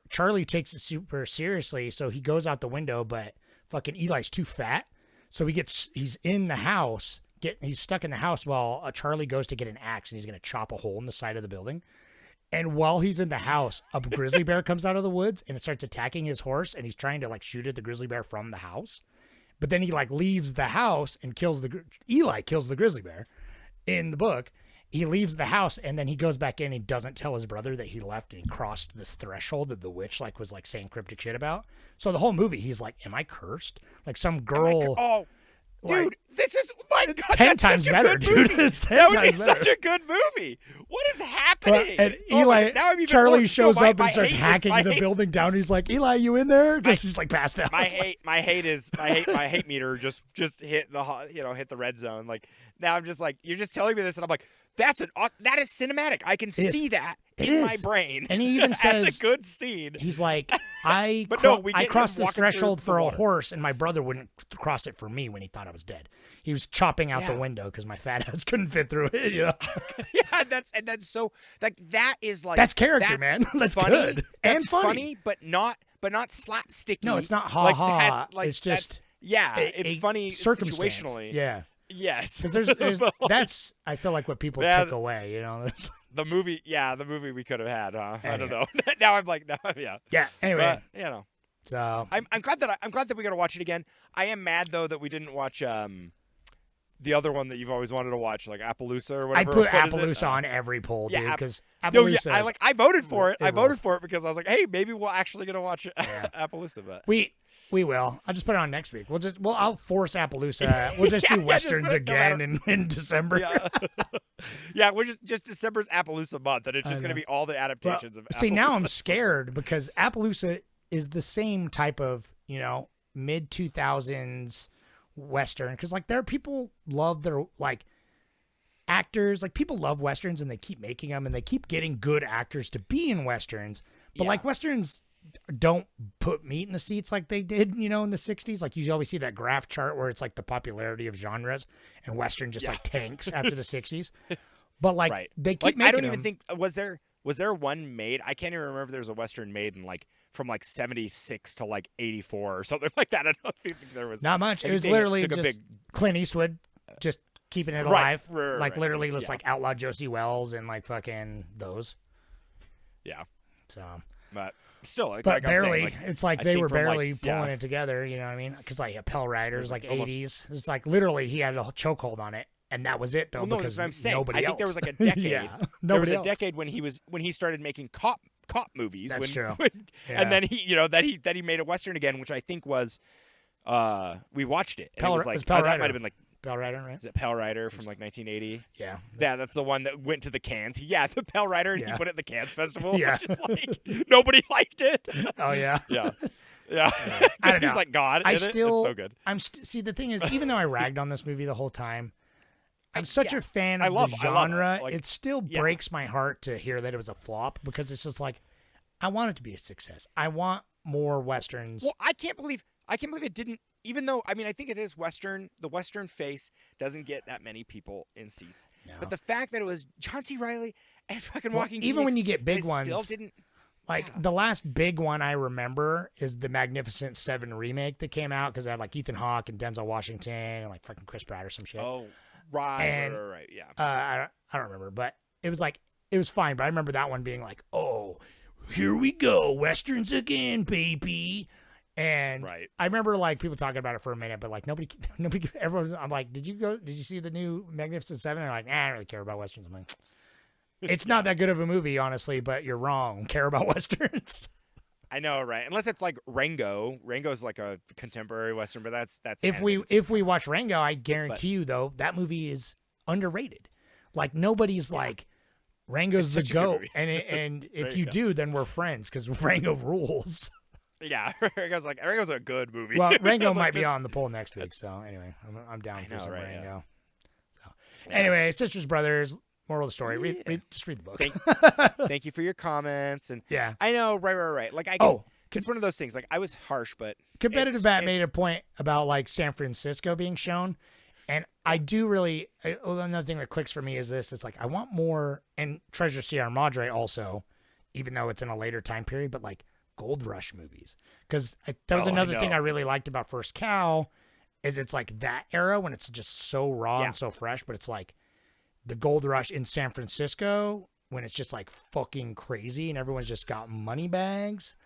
Charlie takes it super seriously, so he goes out the window, but fucking Eli's too fat, so he's in the house. He's stuck in the house while Charlie goes to get an axe, and he's going to chop a hole in the side of the building. And while he's in the house, a grizzly bear comes out of the woods and it starts attacking his horse, and he's trying to like shoot at the grizzly bear from the house. But then he like leaves the house and Eli kills the grizzly bear in the book. He leaves the house and then he goes back in and he doesn't tell his brother that he left and he crossed this threshold that the witch like was like saying cryptic shit about. So the whole movie, he's like, am I cursed? Like some girl. Dude, this is it's 10 times better, dude. It's 10 times better. Such a good movie. What is happening? And Eli, Charlie shows up and starts hacking the building down. He's like, Eli, you in there? Because he's like passed out. My hate meter just hit hit the red zone. Like now I'm just like, you're just telling me this, and I'm like, that is cinematic. I can see that in my brain. And he even says that's a good scene. He's like, I crossed this threshold for a horse, and my brother wouldn't cross it for me when he thought I was dead. He was chopping out the window because my fat ass couldn't fit through it. You know? Yeah, that's so like that is like that's character, man. That's funny, good that's and funny, but not slapsticky. No, it's not ha ha. It's just it's funny situationally. Yeah. Yes, because there's that's I feel like what people took away. You know, the movie we could have had. Huh? Anyway. I don't know. Now I'm like, yeah. Anyway, but, so I'm glad that we got to watch it again. I am mad though that we didn't watch the other one that you've always wanted to watch, like Appaloosa or whatever. I put Appaloosa on every poll, dude, because Appaloosa. I voted for it. I voted for it because I was like, hey, maybe we're actually gonna watch Appaloosa. But we will. I'll just put it on next week. I'll force Appaloosa. We'll just do westerns again in December. Yeah, we're just December's Appaloosa month, and it's just gonna be all the adaptations of Appaloosa. See, now I'm scared because Appaloosa is the same type of mid 2000s. Western, because like there are people love their like actors, like people love westerns and they keep making them and they keep getting good actors to be in westerns, but like westerns don't put meat in the seats like they did in the 60s. Like you always see that graph chart where it's like the popularity of genres, and western just like tanks after the 60s, but like they keep making I don't even them. think was there one made, I can't even remember if there was a western made in like from like 76 to like 84 or something like that. I don't think there was not much. It was literally just Clint Eastwood just keeping it alive. Right, literally just like Outlaw Josie Wells and like fucking those. Yeah. So, but still, like, but barely. Saying, like, it's like they were barely pulling it together. You know what I mean? Because like Pell Riders, like almost, 80s. It's like literally he had a chokehold on it. And that was it, though, well, no, because that's what I'm saying. nobody I think else. there was like a decade. There was a else. decade when he started making cop movies. That's true. And then he that he made a western again, which I think was we watched it. And it was like Pell that Rider. might have been like Pell Rider, right? Is it Pell Rider from like 1980? Yeah. Yeah, that's the one that went to the Cannes. The Pell Rider, and he put it at the Cannes Festival. Yeah. Which is like nobody liked it. Oh yeah. Yeah. I don't know. He's like God. I in still. It's so good. See, the thing is, even though I ragged on this movie the whole time, I'm such a fan of the genre. I love it. Like, it still breaks my heart to hear that it was a flop, because it's just like, I want it to be a success. I want more westerns. Well, I can't believe it didn't. Even though, I mean, I think it is western. The western face doesn't get that many people in seats. No. But the fact that it was John C. Reilly and fucking Joaquin even Phoenix, when you get big ones, still didn't. Like the last big one I remember is the Magnificent Seven remake that came out, because I had like Ethan Hawke and Denzel Washington and like fucking Chris Pratt or some shit. Oh. Right, and, right, yeah. I don't remember, but it was like it was fine, but I remember that one being like, oh, here we go, westerns again, baby. And Right. I remember like people talking about it for a minute, but like nobody, everyone. I'm like, did you see the new Magnificent Seven? And they're like, nah, I don't really care about westerns. I'm like, it's not that good of a movie, honestly, but you're wrong. Care about westerns. I know, right? Unless it's like Rango. Rango's like a contemporary western, but that's If we watch Rango, I guarantee you though that movie is underrated. Like nobody's like Rango's the such a good goat, movie. and if There you you do, then we're friends because Rango rules. yeah, Rango's a good movie. Well, Rango Like, might be just- on the poll next week, so anyway, I'm down for know, some right, Rango. So anyway, Sisters Brothers. Moral of the story: just read the book. Thank you for your comments, and Yeah. I know, right. Like I can, it's one of those things. Like I was harsh, but Competitive Bat made a point about like San Francisco being shown, and I do really. Another thing that clicks for me is this: it's like I want more, and Treasure Sierra Madre also, even though it's in a later time period, but like Gold Rush movies, because that was another thing I really liked about First Cow, is it's like that era when it's just so raw and so fresh, but it's like the Gold Rush in San Francisco when it's just like fucking crazy and everyone's just got money bags.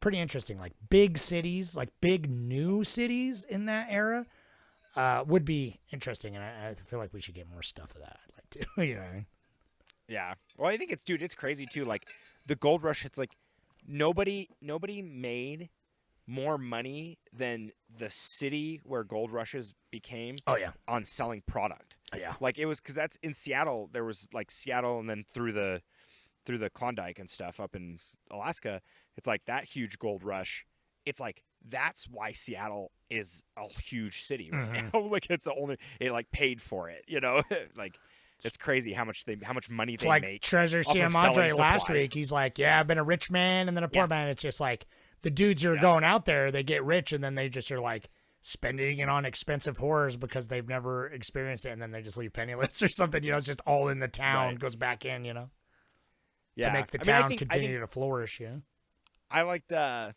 Pretty interesting. Like big cities, like big new cities in that era would be interesting. And I feel like we should get more stuff of that. I'd like to, you know what I mean? Yeah. Well, I think it's crazy too. Like the Gold Rush, it's like nobody made more money than the city where Gold Rushes became. Oh yeah. On selling product. Oh, yeah. Like it was because that's in Seattle. There was like Seattle, and then through the Klondike and stuff up in Alaska. It's like that huge gold rush. It's like that's why Seattle is a huge city right now. Like it's the only it like paid for it. You know, like. It's crazy how much money It's they like make. Treasure off of Sierra Madre selling last supplies. week. He's like, yeah, I've been a rich man and then a poor man. It's just like the dudes who are going out there, they get rich and then they just are like spending it on expensive horrors because they've never experienced it, and then they just leave penniless or something. You know, it's just all in the town, goes back in, you know, to make the town continue to flourish. You know, I liked. I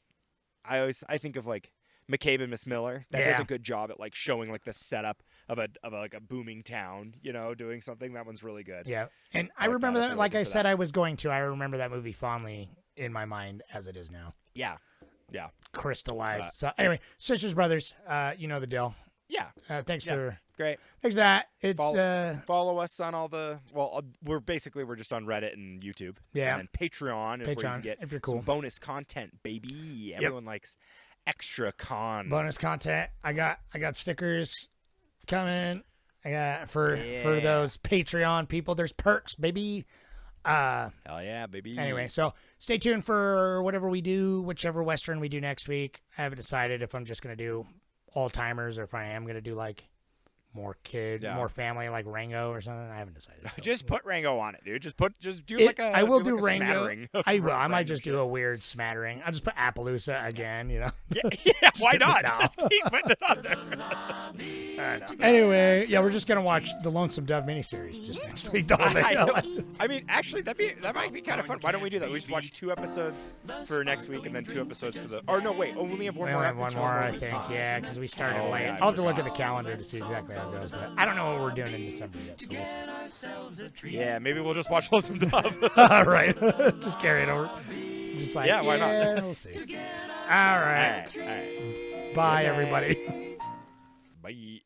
think of like McCabe and Miss Miller. That does a good job at like showing like the setup of a like a booming town, you know, doing something. That one's really good. Yeah. And I like remember that. that, If like you're I looking for said, that. I was going to. I remember that movie fondly in my mind as it is now. Yeah. Yeah. Crystallized. So anyway, Sisters Brothers, you know the deal. Yeah. Thanks Yeah. for Great. that. It's Follow us on all the. Well, we're just on Reddit and YouTube. Yeah. And then Patreon is where you can get if you're cool. some bonus content, baby. Everyone likes extra con. bonus content. I got stickers coming. I got for those Patreon people. There's perks, baby. Hell yeah, baby. Anyway, so stay tuned for whatever we do, whichever Western we do next week. I haven't decided if I'm just gonna do all timers or if I am gonna do like more more family, like Rango or something. I haven't decided. So. Just put Rango on it, dude. Just do like a. I will do do like a Rango. smattering of I will. I might random just do shit. a weird smattering. I'll just put Appaloosa again. You know. Yeah, why not? No. Just keep putting it on there. Anyway, yeah, we're just gonna watch the Lonesome Dove miniseries just next week. The whole thing. I mean, actually, that might be kind of fun. Why don't we do that? We just watch 2 episodes for next week and then 2 episodes for the. Or no, wait. Oh, we only have one We more. only have one episode. more, I think. Yeah, because we started Oh, late. yeah, I I'll have to look at the calendar to see exactly how it goes, but I don't know what we're doing in December yet, so we'll see. Yeah, maybe we'll just watch Lonesome Dove. All right, just carry it over. Just like Yeah, why not? We'll see. All right. All right. Bye, Good night. everybody. Bye.